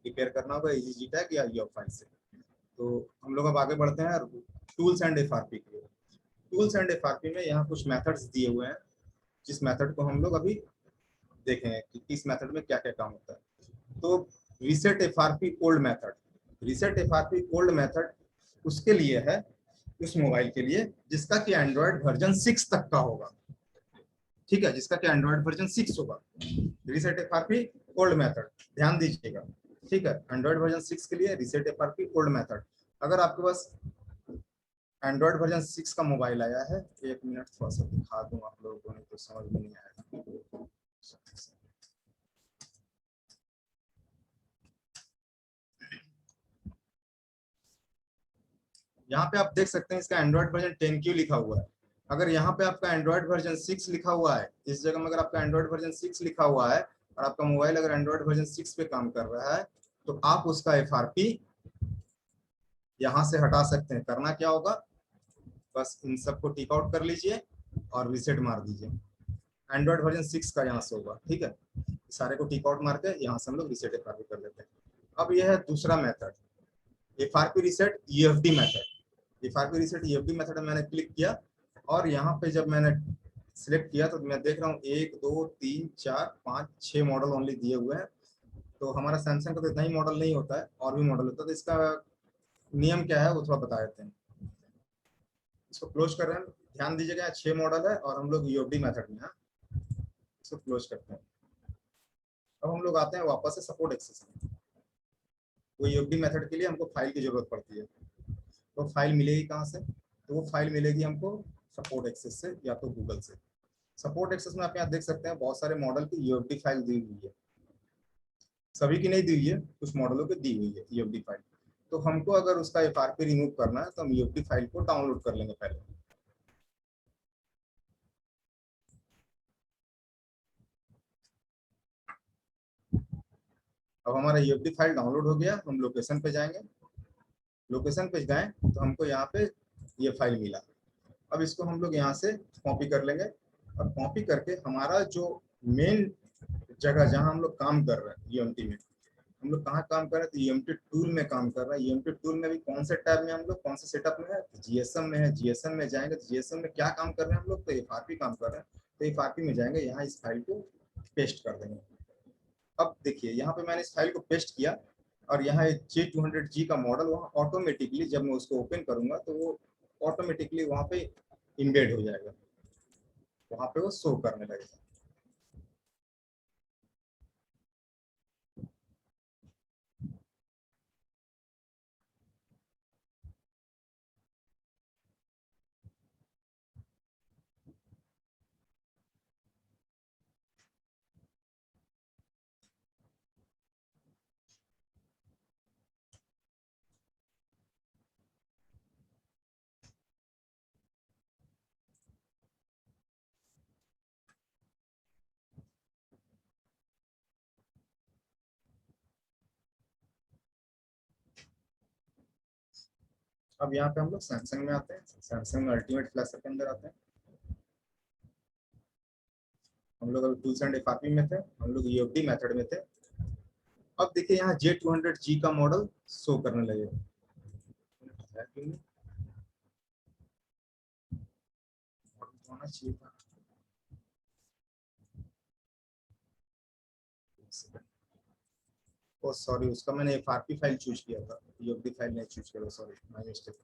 रिपेयर करना होगा इजी टैग या ईओ फाइल से। तो हम लोग अब आगे बढ़ते हैं टूल्स एंड एफआरपी के। टूल्स एंड एफआरपी में यहाँ कुछ मेथड्स दिए हुए हैं, जिस मेथड को हम लोग अभी देखेंगे कि किस मेथड में क्या क्या काम होता है। तो reset FRP old method, reset FRP old method उसके लिए है, उस मोबाइल के लिए जिसका कि एंड्रॉयड वर्जन 6 तक का होगा। ठीक है, जिसका कि एंड्रॉयड वर्जन 6 होगा। रीसेट एफआरपी ओल्ड मेथड ध्यान दीजिएगा। ठीक है, एंड्रॉयड वर्जन 6 के लिए रीसेट एफआरपी ओल्ड मेथड। अगर आपके पास एंड्रॉयड वर्जन 6 का मोबाइल आया है, एक मिनट थोड़ा सा दिखा दूं आप लोगों को, नहीं तो समझ में नहीं आएगा। यहाँ पे आप देख सकते हैं इसका एंड्रॉयड वर्जन 10Q लिखा हुआ है। अगर यहाँ पे आपका एंड्रॉयड वर्जन 6 लिखा हुआ है, इस जगह में अगर आपका एंड्रॉयड वर्जन 6 लिखा हुआ है और आपका मोबाइल अगर एंड्रॉयड वर्जन 6 पे काम कर रहा है, तो आप उसका एफआरपी यहाँ से हटा सकते हैं। करना क्या होगा, बस इन सबको टिक आउट कर लीजिए और रीसेट मार दीजिए। एंड्रॉयड वर्जन 6 का यहाँ से होगा। ठीक है, सारे को टिक आउट मार के यहाँ से हम लोग रीसेट एफआरपी कर लेते हैं। अब यह है दूसरा method, FRP reset EFD method. FRP reset EFD method मैंने क्लिक किया और यहाँ पे जब मैंने सिलेक्ट किया तो मैं देख रहा हूँ 1 2 3 4 5 6 मॉडल ओनली दिए हुए हैं। तो हमारा सैमसंग का तो इतना ही मॉडल नहीं होता है, और भी मॉडल होता है। तो इसका नियम क्या है वो थोड़ा बता देते हैं। इसको क्लोज कर रहे हैं, ध्यान दीजिएगा 6 मॉडल है और हम लोग ईएफडी मेथड में है। इसको क्लोज करते हैं। अब हम लोग आते हैं वापस से सपोर्ट एक्सेस में। वो ईएफडी मेथड के लिए हमको फाइल की जरूरत पड़ती है। तो फाइल मिलेगी कहाँ से, तो वो फाइल मिलेगी हमको सपोर्ट एक्सेस से या तो गूगल से। सपोर्ट एक्सेस में आप यहाँ देख सकते हैं बहुत सारे मॉडल की ईएफडी फाइल दी हुई है। सभी की नहीं दी हुई है, कुछ मॉडलों की दी हुई है ईएफडी फाइल। तो हमको अगर उसका एफआरपी रिमूव करना है तो हम ईएफडी फाइल को डाउनलोड कर लेंगे पहले। अब हमारा ईएफडी फाइल डाउनलोड हो गया, हम लोकेशन पे जाएंगे। लोकेशन पे गए तो हमको यहाँ पे ये फाइल मिला। अब इसको हम लोग यहाँ से कॉपी कर लेंगे। अब कॉपी करके हमारा जो मेन जगह जहाँ हम लोग काम कर रहे हैं ईएमटी में, हम लोग कहाँ काम कर रहे हैं, तो ईएमटी टूल में काम कर रहे हैं। ईएमटी टूल में भी कौन से टैब में हम लोग, कौन से सेटअप में है, तो जीएसएम में है। जीएसएम में जाएंगे तो जीएसएम में क्या काम कर रहे हैं हम लोग, तो एफआरपी काम कर रहे हैं। तो एफआरपी में जाएंगे, यहाँ इस फाइल को पेस्ट कर देंगे। अब देखिए यहाँ पे मैंने इस फाइल को पेस्ट किया और यहाँ J200G का मॉडल वहाँ ऑटोमेटिकली जब मैं उसको ओपन करूंगा तो वो ऑटोमेटिकली वहाँ पे इम्बेड हो जाएगा, वहाँ पे वो शो करने लगेगा। अब यहाँ पे हम लोग सैमसंग में आते हैं, सैमसंग में अल्टीमेट फ्लैशर के अंदर आते हैं। हम लोग अभी टूल्स एंड एफआरपी में थे, हम लोग यूएफडी मेथड में थे। अब देखिए यहाँ J200G का मॉडल शो करने लगेगा। होना चाहिए था। ओ सॉरी, उसका मैंने एफआरपी फाइल चूज किया था, यूएफडी फाइल नहीं चूज किया, सॉरी माय मिस्टेक।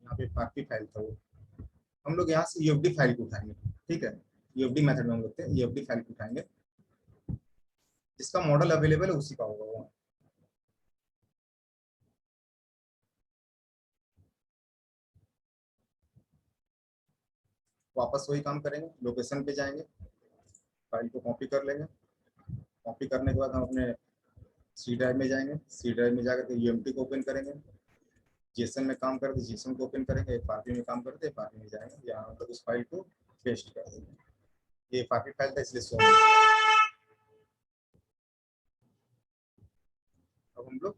यहाँ पे एफआरपी फाइल था वो, हम लोग यहाँ से यूएफडी फाइल को उठाएंगे। ठीक है, यूएफडी मेथड में हम लोग थे, यूएफडी फाइल को उठाएंगे, जिसका मॉडल अवेलेबल है उसी का होगा वो। वापस वही काम करेंगे, लोकेशन पे जाएंगे, फाइल को कॉपी कर लेंगे। कॉपी करने के बाद हम अपने सी ड्राइव में जाएंगे, सी ड्राइव में जाकर के यूएमटी को ओपन करेंगे, जेसन में काम करते जेसन को ओपन करेंगे, एफआरपी में काम करते एफआरपी में जाएंगे, यहाँ मतलब उस फाइल को पेस्ट कर देंगे। ये एफआरपी फाइल था इसलिए सो। अब हम लोग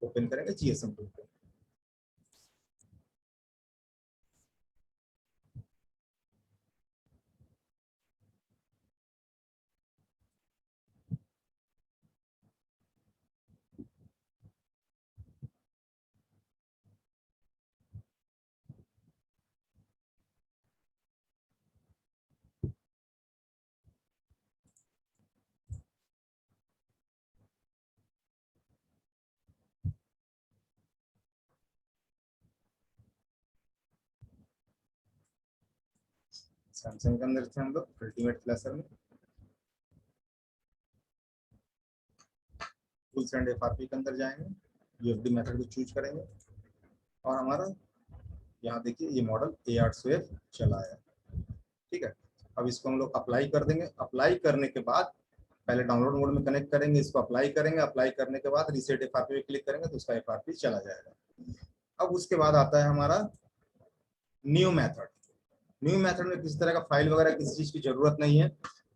ओपन करेंगे जीएसएम टूल को। सैमसंग के अंदर थे हम लोग अल्टीमेट फ्लैशर में, टूल्स एंड एफआरपी के अंदर जाएंगे, यूएफडी मेथड को चूज करेंगे और हमारा यहाँ देखिए ये मॉडल A800F चला है। ठीक है, अब इसको हम लोग अप्लाई कर देंगे। अप्लाई करने के बाद पहले डाउनलोड मोड में कनेक्ट करेंगे, इसको अप्लाई करेंगे, अप्लाई करने के बाद रीसेट एफआरपी पे क्लिक करेंगे तो उसका एफआरपी चला जाएगा। अब उसके बाद आता है हमारा न्यू मेथड। न्यू मेथड में किसी तरह का फाइल वगैरह किसी चीज की जरूरत नहीं है।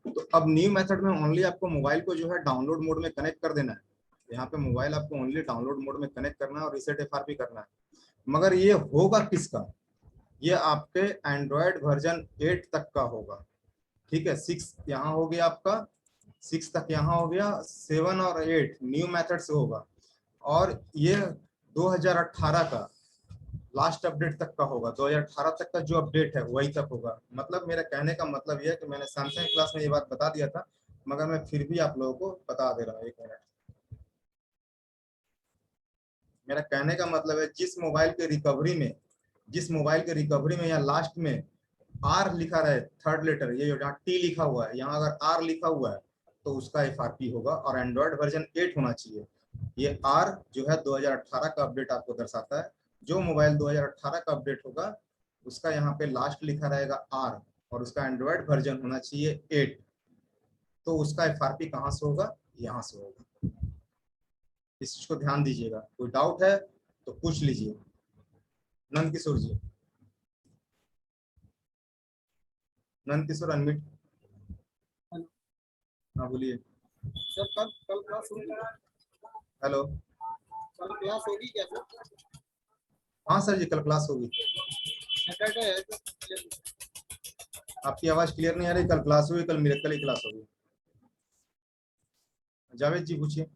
तो अब न्यू मेथड में ओनली आपको मोबाइल को जो है डाउनलोड मोड में कनेक्ट कर देना है। यहाँ पे मोबाइल आपको ओनली डाउनलोड मोड में कनेक्ट करना है और रीसेट एफआरपी करना है। मगर ये होगा किसका, ये आपके एंड्रॉयड वर्जन 8 तक का होगा। ठीक है, 6 यहाँ हो गया आपका, 6 तक यहाँ हो गया, 7 और 8 न्यू मेथड से होगा और ये 2018 का लास्ट अपडेट तक का होगा। 2018 तक का जो अपडेट है वही तक होगा। मतलब मेरा कहने का मतलब यह है कि मैंने सैमसंग क्लास में ये बात बता दिया था, मगर मैं फिर भी आप लोगों को बता दे रहा हूँ। 1 मिनट, मेरा कहने का मतलब है जिस मोबाइल के रिकवरी में या लास्ट में आर लिखा रहे, थर्ड लेटर, ये जो जहाँ टी लिखा हुआ है, यहाँ अगर आर लिखा हुआ है तो उसका एफआरपी होगा और एंड्रॉयड वर्जन 8 होना चाहिए। ये आर जो है 2018 का अपडेट आपको दर्शाता है। जो मोबाइल 2018 का अपडेट होगा उसका यहाँ पे लास्ट लिखा रहेगा आर और उसका एंड्रॉयड वर्जन होना चाहिए 8। तो उसका एफआरपी कहाँ से होगा, यहाँ से होगा। इस चीज को ध्यान दीजिएगा। कोई डाउट है तो पूछ लीजिए। नंद किशोर जी, नंद किशोर अनम्यूट। हाँ बोलिए सर। कल क्लास होगी? हेलो, कल क्लास होगी क्या सर? हाँ सर जी, कल क्लास होगी। आपकी आवाज क्लियर नहीं आ रही। कल क्लास होगी, कल मिरेकल ही क्लास होगी। जावेद जी पूछिए।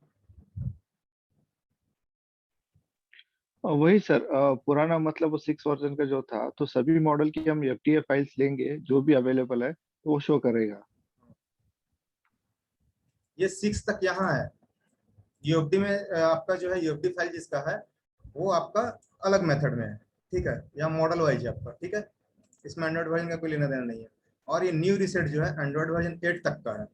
वही सर, पुराना मतलब वो 6 वर्जन का जो था, तो सभी मॉडल की हम एफटीए फाइल्स लेंगे जो भी अवेलेबल है तो वो शो करेगा। ये 6 तक यहाँ है। यूएफडी में आपका जो है यूएफडी फाइल जिसका है वो आपका अलग मेथड में है। ठीक है, यहाँ मॉडल वाइज है आपका। ठीक है, इसमें एंड्रॉइड वर्जन का कोई लेना देना नहीं है। और ये न्यू रीसेट जो है एंड्रॉइड वर्जन 8 तक का है।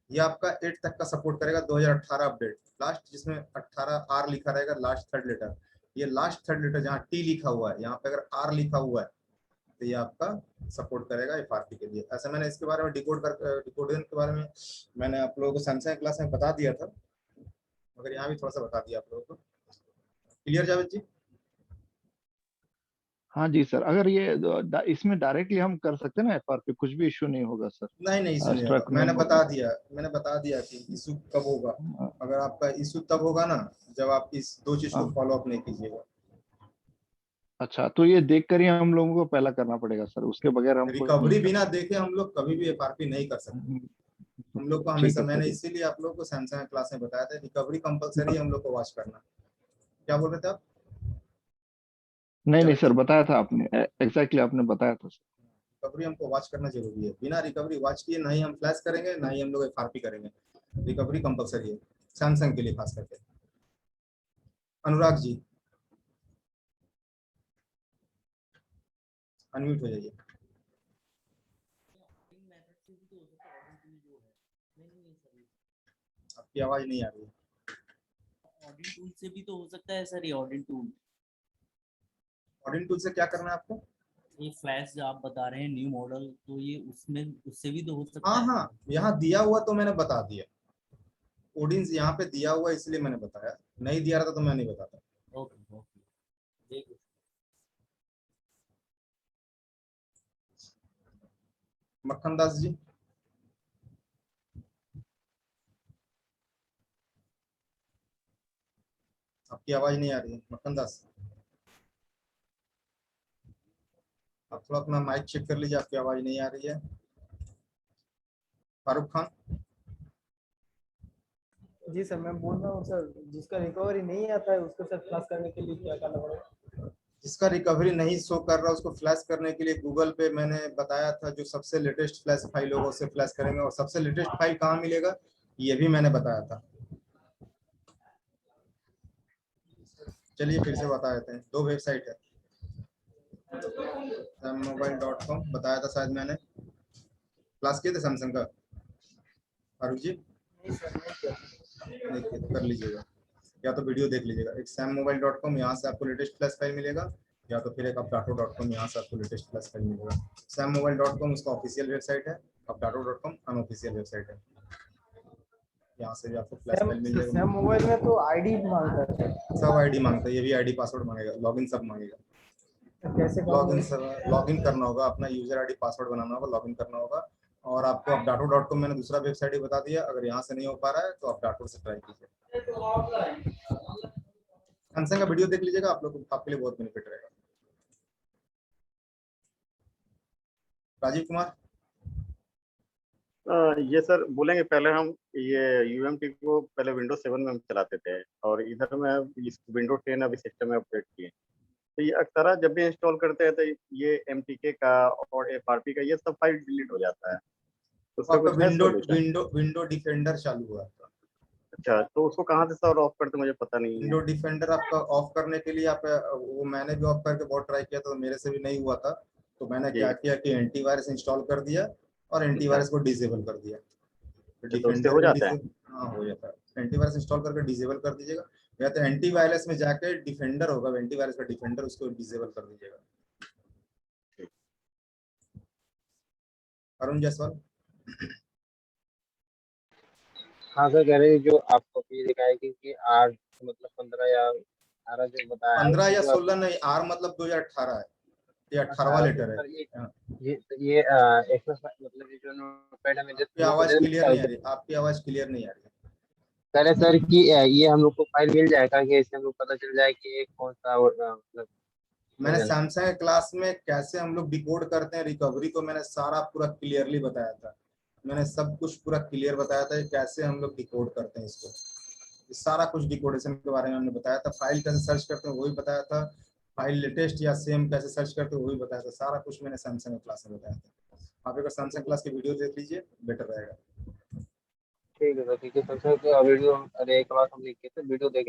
ये आपका 8 तक का सपोर्ट करेगा। 2018 अपडेट लास्ट, जिसमें 18 आर लिखा रहेगा लास्ट थर्ड लेटर। ये लास्ट थर्ड लेटर जहाँ टी लिखा हुआ है, यहाँ पे अगर आर लिखा हुआ है तो ये आपका सपोर्ट करेगा एफआरपी के लिए। ऐसा मैंने इसके बारे में डिकोडिंग के बारे में मैंने आप लोगों को सैमसंग क्लास में बता दिया था, मगर यहाँ भी थोड़ा सा बता दिया आप लोगों को। क्लियर जावेद जी? हाँ जी सर, अगर ये इसमें डायरेक्टली हम कर सकते हैं ना एफआरपी, कुछ भी इश्यू नहीं होगा सर। नहीं नहीं, इशू नहीं होगा। स्ट्रक नहीं मैंने बता दिया कि इशू कब होगा। अगर आपका इशू तब होगा ना जब आप इस दो चीज को फॉलो अप नहीं कीजिएगा। अच्छा, तो ये देख कर ही हम लोगों को पहला करना पड़ेगा सर, उसके बगैर हम रिकवरी बिना देखे हम लोग कभी भी एफआरपी नहीं कर सकते। हम लोग को हमेशा, मैंने इसीलिए आप लोग को सैमसंग क्लास में बताया था, रिकवरी कंपलसरी हम लोग को वॉच करना। क्या बोल रहे थे आप? नहीं सर, बताया था आपने, एग्जैक्टली आपने बताया था सर। रिकवरी हमको वॉच करना जरूरी है। बिना रिकवरी वॉच किए ना ही हम फ्लैश करेंगे ना ही हम लोग एफआरपी करेंगे। रिकवरी कंपलसरी है सैमसंग के लिए खास करके। अनुराग जी अनम्यूट हो जाइए। आपकी आवाज नहीं आ रही है। ऑडिट टूल से भी तो हो सकता है सर, ये ऑडिट टूल। ऑडिट टूल से क्या करना है आपको? ये फ्लैश जो आप बता रहे हैं न्यू मॉडल, तो ये उसमें उससे भी तो हो सकता हाँ है। हाँ, यहाँ दिया हुआ तो मैंने बता दिया। ऑडियंस यहाँ पे दिया हुआ इसलिए मैंने बताया, नहीं दिया रहता तो मैं नहीं बताता। Okay okay. मक्खन दास जी आपकी आवाज नहीं आ रही है। मक्खन दास आप थोड़ा अपना माइक चेक कर लीजिए, आपकी आवाज नहीं आ रही है। फारूक खान। जी सर, मैं बोल रहा हूँ सर, जिसका रिकवरी नहीं आता है उसको सर फ्लश करने के लिए क्या करना पड़ेगा? जिसका रिकवरी नहीं शो कर रहा उसको फ्लैश करने के लिए गूगल पे मैंने बताया था, जो सबसे लेटेस्ट फ्लैश फाइल होगा उससे फ्लैश करेंगे। और सबसे लेटेस्ट फाइल कहाँ मिलेगा ये भी मैंने बताया था। चलिए फिर से बता देते हैं। 2 वेबसाइट है, mobile.com बताया था शायद मैंने। क्लास किए थे सैमसंग का फारूक जी? नहीं किए, कर लीजिएगा या तो वीडियो देख लीजिएगा। एक sammobile.com, यहाँ से आपको लेटेस्ट फ्लैश फाइल मिलेगा, या तो फिर एक updato.com, यहाँ से आपको लेटेस्ट फ्लैश फाइल मिलेगा। sammobile.com उसका ऑफिशियल वेबसाइट है, updato.com अनऑफिशियल वेबसाइट है। यहाँ से भी आपको फ्लैश फाइल मिल जाएगा। सैम मोबाइल में तो आईडी मांगता है, सब आईडी मांगता है, ये भी आईडी पासवर्ड मांगेगा, लॉगिन सब मांगेगा। कैसे लॉगिन करना होगा, अपना यूजर आईडी पासवर्ड बनाना होगा, लॉगिन करना होगा। और आपको updato.com मैंने दूसरा वेबसाइट ही बता दिया। अगर यहाँ से नहीं हो पा रहा है तो updato से ट्राई कीजिए। सैमसंग का वीडियो देख लीजिएगा, आप लोग को, आपके लिए बहुत बेनिफिट रहेगा। राजीव कुमार। ये सर बोलेंगे, पहले हम ये यूएमटी को पहले विंडोज 7 में हम चलाते थे और इधर में इस विंडोज 10 अभी सिस्टम में अपडेट किए। तो ये अक्सर जब भी इंस्टॉल करते हैं तो ये एमटीके का और एफआरपी का ये सब फाइल डिलीट हो जाता है। तो उसका कुछ विंडो डिफेंडर चालू हुआ था। अच्छा, तो उसको कहाँ से सर ऑफ करते मुझे पता नहीं है। विंडो डिफेंडर आपका ऑफ करने के लिए आप वो मैंने भी ऑफ करके बहुत ट्राई किया था, तो मेरे से भी नहीं हुआ था। तो मैंने क्या किया कि एंटीवायरस इंस्टॉल कर दिया और एंटीवायरस को डिसेबल कर दिया। डिफेंडर हो जाता है? हाँ हो जाता है। एंटीवायरस इंस्टॉल करके डिसेबल कर दीजिएगा, या तो एंटीवायरस में जाके डिफेंडर होगा, एंटीवायरस का डिफेंडर, उसको डिसेबल कर दीजिएगा। अरुण जायसवाल। हाँ सर, कह रहे जो आपको अभी दिखाया कि आर मतलब 15 या 18 जो बताया 15 या 16 नहीं, आर मतलब 2018 है, ये 18वां लेटर है। ये एक्सेस मतलब ये जो नोटपैड में आपकी आवाज क्लियर नहीं आ रही, आपकी आवाज क्लियर नहीं आ रही है। कह रहे सर कि ये हम लोग को फाइल मिल जाएगा कि इससे हम लोग पता चल जाए कि कौन सा मतलब। मैंने सैमसंग क्लास में कैसे हम लोग डिकोड करते हैं रिकवरी को मैंने सारा पूरा क्लियरली बताया था। मैंने सब कुछ पूरा क्लियर बताया था कैसे हम लोग डिकोड करते हैं इसको। सारा कुछ डिकोडेशन के बारे में हमने बताया था। फाइल कैसे सर्च करते हैं वो भी बताया था। फाइल लेटेस्ट या सेम कैसे सर्च करते हैं वो भी बताया था। सारा कुछ मैंने सैमसंग क्लास में बताया था। आप एक सैमसंग क्लास की वीडियो देख लीजिए, बेटर रहेगा। ठीक है सर, ठीक है सर। वीडियो अरे क्लास हम लिख के तो वीडियो देख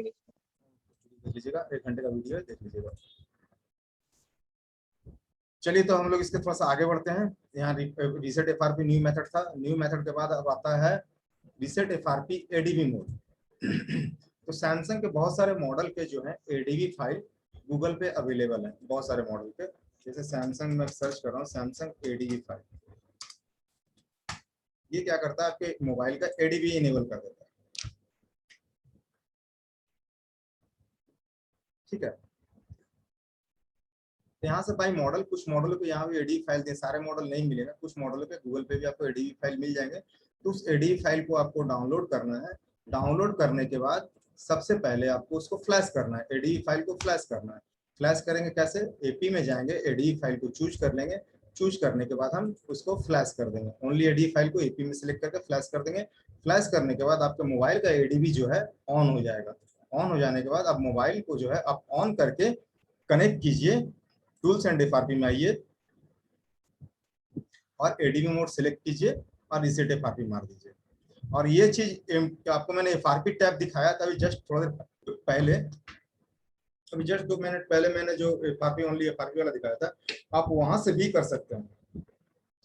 लीजिएगा, 1 घंटे का वीडियो है, देख लीजिएगा। चलिए तो हम लोग इसके थोड़ा सा आगे बढ़ते हैं। यहाँ रीसेट एफआरपी न्यू मेथड था। न्यू मेथड के बाद अब आता है रीसेट एफआरपी एडीबी मोड। तो सैमसंग के बहुत सारे मॉडल के जो है एडीबी फाइल गूगल पे अवेलेबल है, बहुत सारे मॉडल के। जैसे सैमसंग में सर्च कर रहा हूँ, सैमसंग एडीबी फाइल, ये क्या करता है आपके मोबाइल का एडीबी इनेबल कर देता है। ठीक है, यहाँ से भाई मॉडल, कुछ मॉडल को यहाँ भी एडीबी फाइल दे, सारे मॉडल नहीं मिलेगा, कुछ मॉडल पे गूगल पे भी आपको एडीबी फाइल मिल जाएंगे। तो उस एडीबी फाइल को आपको डाउनलोड करना है। डाउनलोड करने के बाद सबसे पहले आपको उसको फ्लैश करना है, एडीबी फाइल को फ्लैश करना है। फ्लैश करेंगे कैसे? एपी में जाएंगे, एडीबी फाइल को चूज कर लेंगे, चूज करने के बाद हम उसको फ्लैश कर देंगे। ओनली एडीबी फाइल को एपी में सिलेक्ट करके फ्लैश कर देंगे। फ्लैश करने के बाद आपके मोबाइल का एडीबी जो है ऑन हो जाएगा। ऑन हो जाने के बाद आप मोबाइल को जो है आप ऑन करके कनेक्ट कीजिए, टूल्स एंड एफआरपी में आइए और एडीबी मोड सिलेक्ट कीजिए और रीसेट एफआरपी मार दीजिए। और ये चीज आपको मैंने एफआरपी टैब दिखाया था अभी जस्ट थोड़ा देर पहले, अभी जस्ट 2 मिनट पहले मैंने जो एफआरपी ओनली एफआरपी वाला दिखाया था, आप वहां से भी कर सकते हैं।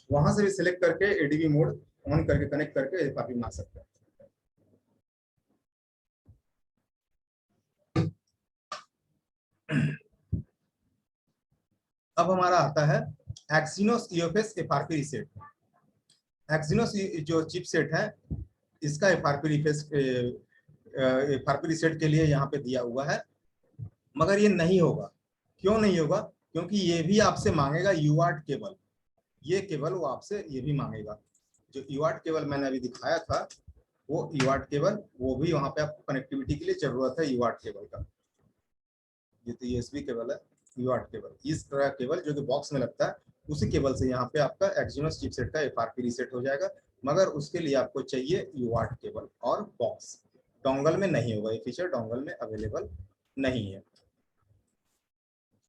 वहां से भी सिलेक्ट करके एडीबी मोड ऑन करके कनेक्ट करके एफआरपी मार सकते हैं। अब हमारा आता है Exynos UFS FRP reset. Exynos जो चिपसेट है इसका एफआरपी रीसेट के लिए यहाँ पे दिया हुआ है, मगर ये नहीं होगा। क्यों नहीं होगा? क्योंकि ये भी आपसे मांगेगा यूआर्ट केबल। ये केबल वो आपसे ये भी मांगेगा। जो यूआर्ट केबल मैंने अभी दिखाया था वो यूआर्ट केबल, वो भी वहां पे आपको कनेक्टिविटी के लिए जरूरत है यूआर्ट केबल का। ये तो यूएसबी केबल है, यूआर्ट केबल इस तरह केबल जो कि बॉक्स में लगता है, उसी केबल से यहाँ पे आपका एक्सिनोस चिपसेट का एफआरपी रीसेट हो जाएगा। मगर उसके लिए आपको चाहिए यूआर्ट केबल और बॉक्स। डोंगल में नहीं होगा, ये फीचर डोंगल में अवेलेबल नहीं है।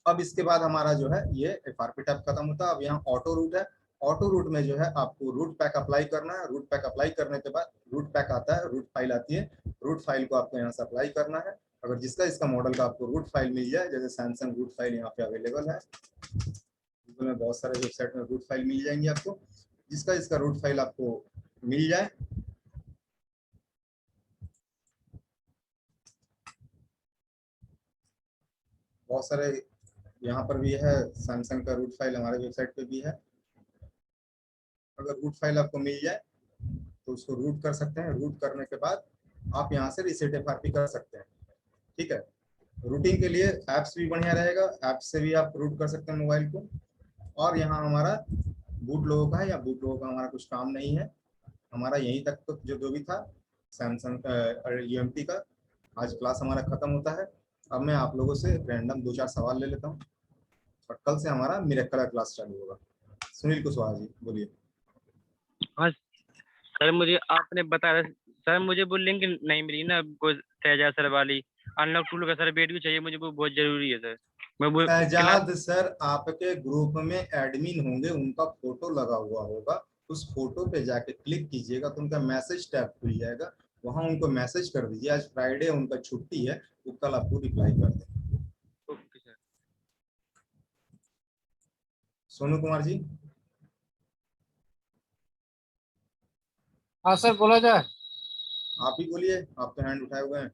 अब इसके बाद हमारा जो है ये एफआरपी टैब खत्म होता है। अब यहाँ ऑटो रूट है। ऑटो रूट में जो है आपको रूट पैक अप्लाई करना है। रूट पैक अप्लाई करने के बाद रूट पैक आता है, रूट फाइल आती है। रूट फाइल को आपको यहाँ से अप्लाई करना है। अगर जिसका इसका मॉडल का आपको रूट फाइल मिल जाए, जैसे सैमसंग रूट फाइल यहाँ पे अवेलेबल है, गूगल में बहुत सारे वेबसाइट में रूट फाइल मिल जाएंगी आपको। जिसका इसका रूट फाइल आपको मिल जाए, बहुत सारे यहाँ पर भी है, सैमसंग का रूट फाइल हमारे वेबसाइट पे भी है। अगर रूट फाइल आपको मिल जाए तो उसको रूट कर सकते हैं। रूट करने के बाद आप यहाँ से रीसेट एफआरपी कर सकते हैं। ठीक है, रूटिंग के लिए ऐप्स भी बढ़िया रहेगा, ऐप्स से भी आप रूट कर सकते हैं मोबाइल को। और यहाँ हमारा बूट लोगों का है, या बूट लोगों का हमारा कुछ काम नहीं है। हमारा यहीं तक तो जो भी था सैमसंग यूएमटी का। आज क्लास हमारा खत्म होता है। अब मैं आप लोगों से रैंडम 2-4 सवाल ले लेता हूँ और कल से हमारा मिरेकल क्लास चालू होगा। सुनील कुशवाहा जी बोलिए। हाँ सर, मुझे आपने बताया सर, मुझे वो लिंक नहीं मिली ना, वो तेजा सर वाली अनलॉक टूल का सर वीडियो चाहिए मुझे, वो बहुत जरूरी है सर। मैं वो एजाज सर आपके ग्रुप में एडमिन होंगे, उनका फोटो लगा हुआ होगा, उस फोटो पे जाके क्लिक कीजिएगा तो उनका मैसेज टैब खुल जाएगा। वहां उनको मैसेज कर दीजिए, आज फ्राइडे उनका छुट्टी है, वो कल आपको रिप्लाई कर देंगे। Okay sir. सोनू कुमार जी। हाँ सर, बोला जाए। आप ही बोलिए, आप तो हैंड उठाए हुए हैं।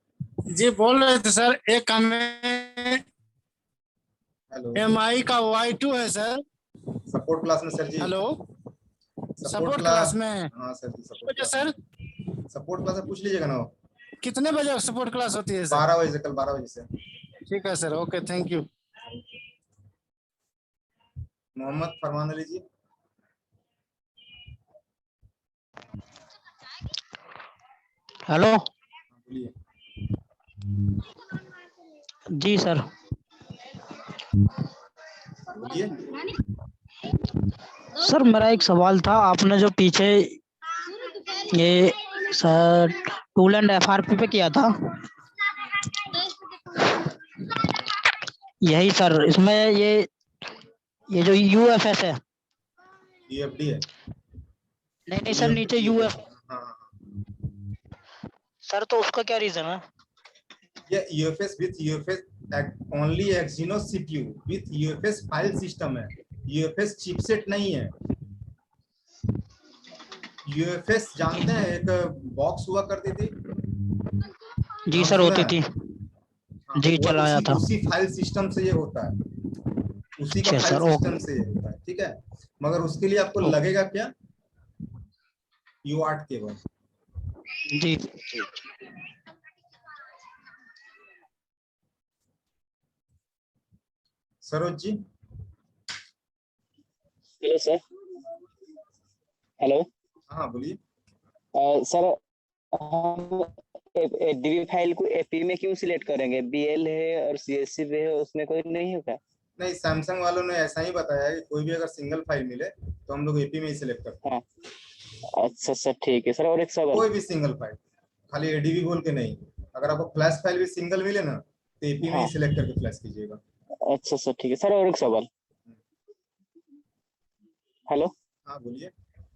जी बोल रहे थे सर, एक हमें हेलो MI का Y2 है सर। सपोर्ट क्लास में sir ji. Hello, support class में। हाँ sir ji, support class sir, support class में पूछ लीजिएगा ना। कितने बजे सपोर्ट क्लास होती है सर? 12 बजे से, कल 12 बजे से। ठीक है sir, okay, thank you. Mohammad Farman Ali ji. Hello बोलिए। जी सर। बोलिए। सर मेरा एक सवाल था, आपने जो पीछे ये सर टूल एंड एफआरपी पे किया था, यही सर, इसमें ये जो यूएफएस है, यूएफडी है। नहीं सर, नीचे यूएफ। सर तो उसका क्या रीजन है? ये UFS with UFS only Exynos CPU with UFS file system है, यूएफएस चिपसेट नहीं है। यूएफएस जानते हैं, एक बॉक्स हुआ करती थी। जी सर, होती थी जी, चलाया था। उसी फाइल सिस्टम से ये होता है, उसी का फाइल सिस्टम से ये होता है। ठीक है, मगर उसके लिए आपको लगेगा क्या? UART cable. जी Saroj ji. Hello sir. Hello. हाँ बोलिए। सर हम डीबी फाइल को एपी में क्यों सिलेक्ट करेंगे? बीएल है और सीएससी भी है, उसमें कोई नहीं होगा? नहीं, सैमसंग वालों ने ऐसा ही बताया है कि कोई भी अगर सिंगल फाइल मिले तो हम लोग एपी में ही सिलेक्ट करते हैं। अच्छा सर ठीक है सर। और एक सवाल, कोई भी सिंगल फाइल, खाली एडीबी बोल के नहीं, अगर आपको फ्लैश फाइल भी सिंगल मिले ना तो एपी में ही सिलेक्ट करके फ्लैश कीजिएगा। अच्छा सर ठीक है सर। और एक सवाल। हेलो। हाँ बोलिए।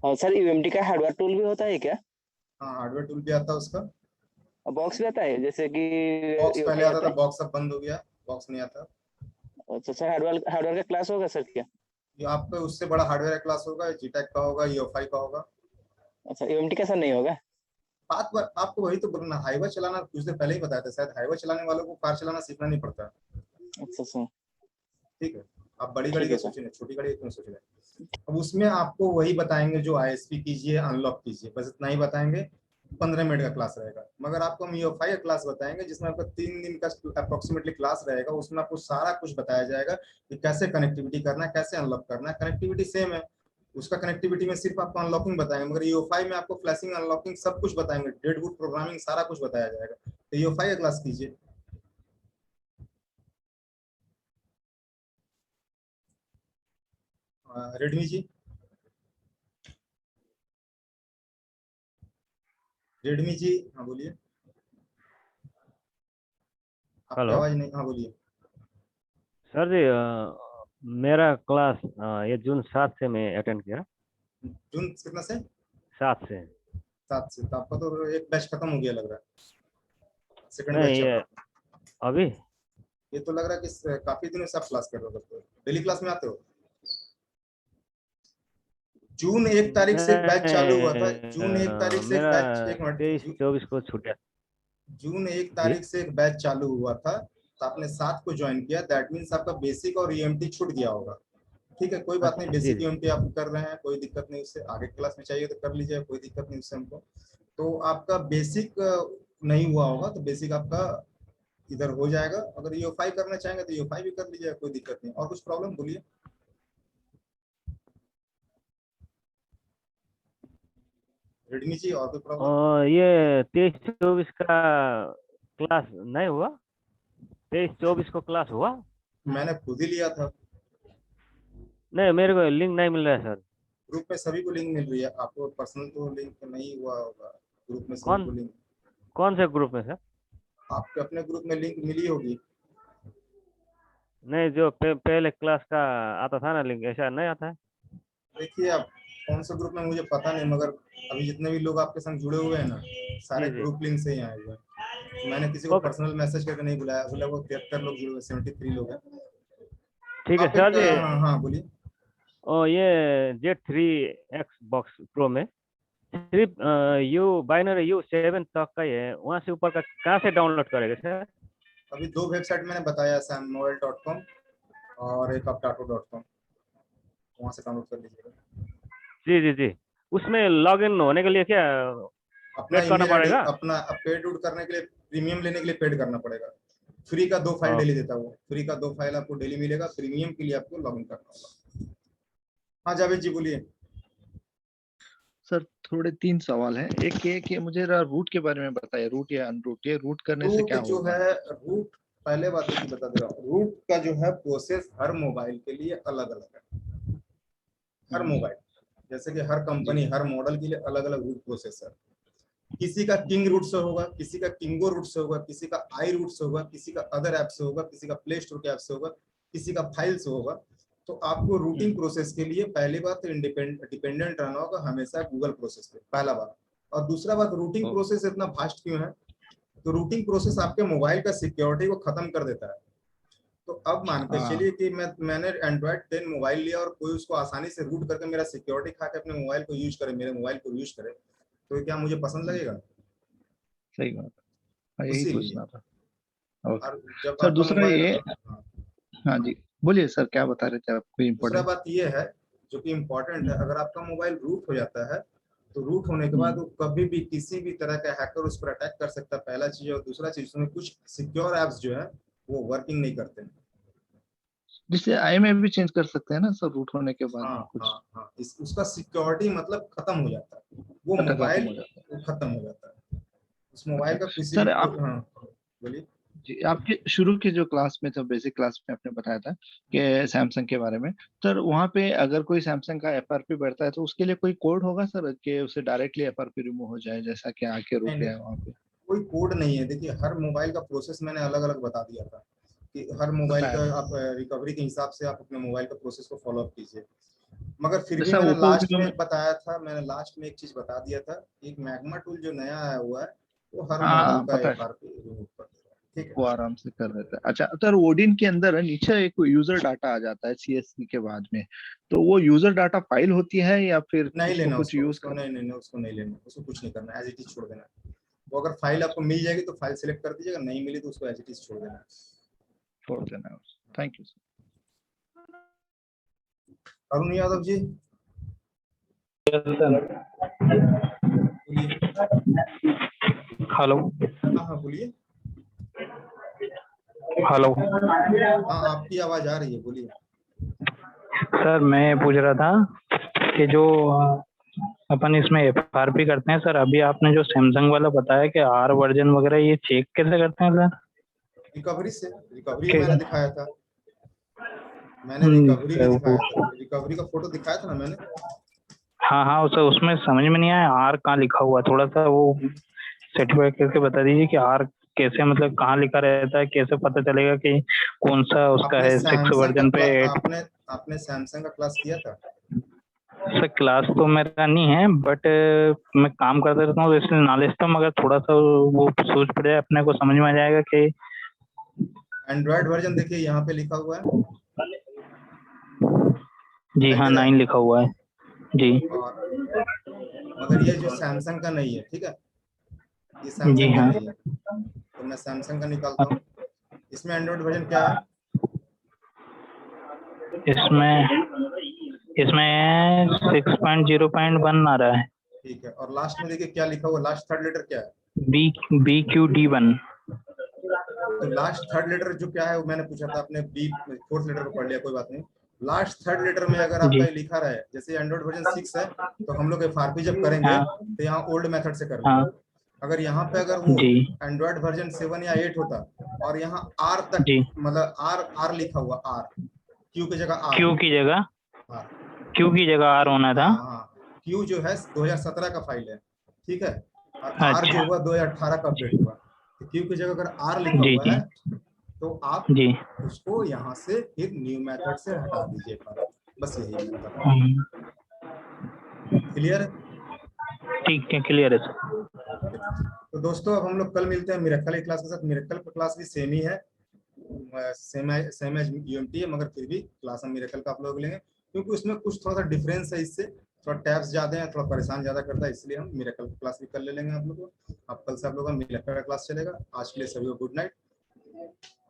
हाँ सर, यूएमटी का हार्डवेयर टूल भी होता है क्या? हाँ हार्डवेयर टूल भी आता है उसका। बॉक्स भी आता है जैसे कि? बॉक्स पहले आता था, बॉक्स अब बंद हो गया, बॉक्स नहीं आता। अच्छा सर, हार्डवेयर का क्लास होगा सर क्या? ये आपका उससे बड़ा हार्डवेयर क्लास होगा, जीटेक का होगा, ईओफाई का होगा। अच्छा, यूएमटी का सर नहीं होगा? बात पर आपको वही तो बोलना, हाईवे चलाना कुछ देर पहले ही बताया था, शायद हाईवे चलाने वालों को कार चलाना सीखना नहीं पड़ता। अच्छा सर ठीक है, आप बड़ी गाड़ी का सोच रहे, छोटी गाड़ी क्यों सोच रहे? अब उसमें आपको वही बताएंगे जो आईएसपी कीजिए, अनलॉक कीजिए, बस इतना ही बताएंगे। 15 मिनट का क्लास रहेगा। मगर आपको हम ईओफाई का क्लास बताएंगे जिसमें आपका 3 दिन का अप्रोक्सीमेटली क्लास रहेगा। उसमें आपको सारा कुछ बताया जाएगा कि कैसे कनेक्टिविटी करना है, कैसे अनलॉक करना है। कनेक्टिविटी सेम है, उसका कनेक्टिविटी में सिर्फ आपको अनलॉकिंग बताएंगे, मगर ईओफाई में आपको फ्लैशिंग, अनलॉकिंग सब कुछ बताएंगे, डेडबूट प्रोग्रामिंग सारा कुछ बताया जाएगा। तो ईओफाई का क्लास कीजिए। रेडमी जी, रेडमी जी, हाँ बोलिए। आपकी हेलो आवाज नहीं, हाँ बोलिए। सर जी, मेरा क्लास ये जून 7 से मैं अटेंड किया। जून कितना से? 7 से। 7 से, तो आपका तो एक बैच खत्म हो गया लग रहा है, सेकंड बैच नहीं, चल ये रहा है। अभी ये तो लग रहा है कि काफी दिनों से आप क्लास कर रहे हो, डेली क्लास में आते हो। जून 1 तारीख से एक बैच चालू हुआ था, जून 1 तारीख से एक मेरा बैच, एक मिनट, 23-24 को छूटा। जून 1 जी तारीख से एक बैच चालू हुआ था, तो आपने 7 को ज्वाइन किया, दैट मीन्स आपका बेसिक और ईएमटी छूट गया होगा। ठीक है, कोई बात नहीं, अच्छा जी बेसिक जी। ईएमटी आप कर रहे हैं, कोई दिक्कत नहीं, उससे आगे क्लास में चाहिए तो कर लीजिए, कोई दिक्कत नहीं उससे हमको। तो आपका बेसिक नहीं हुआ होगा, तो बेसिक आपका इधर हो जाएगा। अगर ईओफाई करना चाहेंगे तो ईओफाई भी कर लीजिए, कोई दिक्कत नहीं। और कुछ प्रॉब्लम बोलिए। रेडमी जी और कोई प्रॉब्लम? ये 23-24 का क्लास नहीं हुआ? 23-24 को क्लास हुआ? मैंने खुद ही लिया था। नहीं, मेरे को लिंक नहीं मिल रहा है सर। ग्रुप में सभी को लिंक मिल रही है, आपको पर्सनल तो लिंक नहीं हुआ होगा, ग्रुप में सभी कौन को लिंक। कौन से ग्रुप में सर? आपके अपने ग्रुप में लिंक मिली होगी। नहीं, जो पहले क्लास का आता था ना लिंक, ऐसा नहीं आता है। देखिए आप कौन सा ग्रुप में मुझे पता नहीं, मगर अभी जितने भी लोग आपके संग जुड़े हुए हैं ना, सारे जी जी ग्रुप लिंक से ही आए हुए हैं। मैंने किसी को ओके, पर्सनल मैसेज करके नहीं बुलाया, बोला वो 73 लोग जुड़े हुए, 73 लोग हैं। ठीक है आप सर एक, जी। हाँ हाँ बोलिए। और ये Z3 X बॉक्स प्रो में सिर्फ बाइनरी U7 तक का ही है, वहाँ से ऊपर का कहाँ से डाउनलोड करेगा सर? अभी 2 वेबसाइट मैंने बताया, sammobile.com और एक updato.com, वहाँ से डाउनलोड कर लीजिएगा। जी जी जी। उसमें लॉगिन होने के लिए क्या अपना पेड करना ईमेल आईडी, पड़ेगा? अपना पेड उड करने के लिए, प्रीमियम लेने के लिए पेड करना पड़ेगा। फ्री का 2 फाइल डेली देता है वो, फ्री का 2 फाइल आपको डेली मिलेगा, प्रीमियम के लिए आपको लॉगिन करना होगा। हाँ जावेद जी बोलिए। सर थोड़े 3 सवाल हैं। एक ये कि मुझे रूट के बारे में बताइए, रूट या अनरूट, ये रूट करने से रूट क्या जो होगा? है, रूट पहले बात एक बता दे रहा हूँ, रूट का जो है प्रोसेस हर मोबाइल के लिए अलग अलग है। हर मोबाइल, जैसे कि हर कंपनी, हर मॉडल के लिए अलग अलग रूट प्रोसेस है। किसी का किंग रूट से होगा, किसी का किंगो रूट से होगा, किसी का आई रूट से होगा, किसी का अदर ऐप से होगा, किसी का प्ले स्टोर के ऐप से होगा, किसी का फाइल से होगा। तो आपको रूटिंग प्रोसेस के लिए पहली बात तो डिपेंडेंट रहना होगा हमेशा गूगल प्रोसेस पे, पहला बात। और दूसरा बात, रूटिंग प्रोसेस इतना फास्ट क्यों है? तो रूटिंग प्रोसेस आपके मोबाइल का सिक्योरिटी को खत्म कर देता है। तो अब मान के चलिए कि मैंने एंड्रॉइड 10 मोबाइल लिया और कोई उसको आसानी से रूट करके मेरा सिक्योरिटी खा के अपने मोबाइल को यूज करे, मेरे मोबाइल को यूज करे, तो क्या मुझे पसंद लगेगा? सही बात है, यही पूछना था। ओके और जब सर, आपका दूसरा मोबाइल, ये, हाँ जी बोलिए सर, क्या बता रहे थे आप? कोई दूसरा इम्पोर्टेंट? बात ये है जो कि इम्पोर्टेंट है, अगर आपका मोबाइल रूट हो जाता है तो रूट होने के बाद वो कभी भी किसी भी तरह का हैकर उस पर अटैक कर सकता है, पहला चीज। और दूसरा चीज, उसमें कुछ सिक्योर एप्स जो है वो वर्किंग नहीं करते हैं। जिससे आई में भी चेंज कर सकते हैं ना सर, रूट होने के बाद हाँ कुछ हाँ हाँ, उसका सिक्योरिटी मतलब खत्म हो जाता है, वो खत्म मोबाइल हो जाता है। खत्म हो जाता है, उस मोबाइल का किसी सर भी आप हाँ बोलिए। जी, आपके शुरू के जो क्लास में था, बेसिक क्लास में आपने बताया था कि सैमसंग के बारे में, सर वहाँ पे अगर कोई सैमसंग का एफआरपी बढ़ता है तो उसके लिए कोई कोड होगा सर कि उसे डायरेक्टली एफआरपी रिमूव हो जाए, जैसा कि आके रुक नहीं गया नहीं, है वहाँ पे? कोई कोड नहीं है। देखिए हर मोबाइल का प्रोसेस मैंने अलग अलग बता दिया था कि हर मोबाइल बताया का था आप रिकवरी के हिसाब से आप अपने मोबाइल का प्रोसेस को फॉलो अप कीजिए। मगर फिर भी जैसा मैंने ओप्पो लास्ट वीवो में। में बताया था, मैंने लास्ट में एक चीज बता दिया था, एक मैग्मा टूल जो नया आया हुआ है वो हर मॉडल हाँ का पता है, एफआरपी रिमूव कर देगा। ठीक वो है। आराम से कर देता है। अच्छा सर, ओडिन के अंदर नीचे एक यूजर डाटा आ जाता है सीएससी के बाद में, तो वो यूजर डाटा फाइल होती है या फिर नहीं उसको लेना कुछ उसको, यूज उसको कर? नहीं नहीं नहीं, उसको नहीं लेना, उसको कुछ नहीं करना, एज इट इज छोड़ देना। वो अगर फाइल आपको मिल जाएगी तो फाइल सिलेक्ट कर दीजिएगा, नहीं मिली तो उसको एज इट इज छोड़ देना। छोड़ देना है। Thank you sir. Arun Yadav ji बोलिए। हेलो हाँ हाँ बोलिए। हेलो हाँ आपकी आवाज आ रही है, बोलिए। सर, मैं पूछ रहा था कि जो अपन इसमें एफआरपी करते हैं सर, अभी आपने जो सैमसंग वाला बताया कि आर वर्जन वगैरह, ये चेक कैसे करते हैं सर? रिकवरी से, रिकवरी ठीक मैंने है। दिखाया था, मैंने रिकवरी भी सर, दिखाया था, रिकवरी का फोटो दिखाया था ना मैंने। हाँ हाँ, सर उसमें समझ में नहीं आया आर कहाँ लिखा हुआ है, थोड़ा सा वो सर्टिफाइड करके बता दीजिए कि आर कैसे, मतलब कहाँ लिखा रहता है, कैसे पता चलेगा कि कौन सा उसका आपने है, 6 सैमसंग का वर्जन पे 8? आपने आपने सैमसंग का क्लास किया था? सर क्लास तो मेरा नहीं है, बट मैं काम करता रहता हूँ तो इसलिए नॉलेज था, मगर थोड़ा सा वो सोच पड़ जाए अपने को, समझ में आ जाएगा कि एंड्रॉयड वर्जन देखिए यहाँ पे लिखा हुआ है, जी दिखाई हाँ दे रहा 9 है। लिखा हुआ है जी। और मगर ये जो सैमसंग का नहीं है, ठीक है, ये जी सैमसंग का हाँ। नहीं है, तो मैं सैमसंग का निकालता हूँ। इसमें एंड्रॉयड वर्जन क्या है? इसमें इसमें 6.0.1 आ रहा है। ठीक है, और लास्ट में देखिए क्या लिखा हुआ, लास्ट थर्ड लेटर क्या है? BQD1। तो लास्ट थर्ड लेटर जो क्या है वो मैंने पूछा था, आपने बी फोर्थ लेटर को पढ़ लिया, कोई बात नहीं। लास्ट थर्ड लेटर में अगर आपका जी ये लिखा रहे, जैसे एंड्रॉइड वर्जन 6 है तो हम लोग एफआरपी जब करेंगे हाँ तो यहाँ ओल्ड मेथड से कर हाँ लेंगे। अगर यहाँ पे अगर वो जी एंड्रॉइड वर्जन 7 या 8 होता और यहाँ आर तक, जी। मतलब आर आर लिखा हुआ, आर क्यू की जगह आर, क्यू की जगह हाँ क्यू की जगह आर होना था। हाँ हाँ, क्यू जो है 2017 का फाइल है, ठीक है, और आर जो अच्छा हुआ 2018 का अपडेट हुआ। तो क्यू की जगह अगर आर लिखा जी हुआ जी है तो आप जी। उसको यहाँ से फिर न्यू मेथड से हटा दीजिए, बस यही मैंने बताया। क्लियर है? ठीक है, क्लियर है सर। तो दोस्तों अब हम लोग कल मिलते हैं मिरेकल की क्लास के साथ। मिरेकल का क्लास भी सेम ही है, सेम एज यूएमटी है, मगर फिर भी क्लास हम मिरेकल का आप लोग लेंगे क्योंकि उसमें कुछ थोड़ा सा डिफरेंस है, इससे थोड़ा टैब्स ज्यादा है, थोड़ा परेशान ज्यादा करता है, इसलिए हम मिरेकल की क्लास भी कर ले लेंगे आप लोग को। अब कल से आप लोग का मिरेकल का क्लास चलेगा। आज के लिए सभी को गुड नाइट,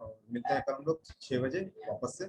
और मिलते हैं कल हम लोग 6 बजे वापस से।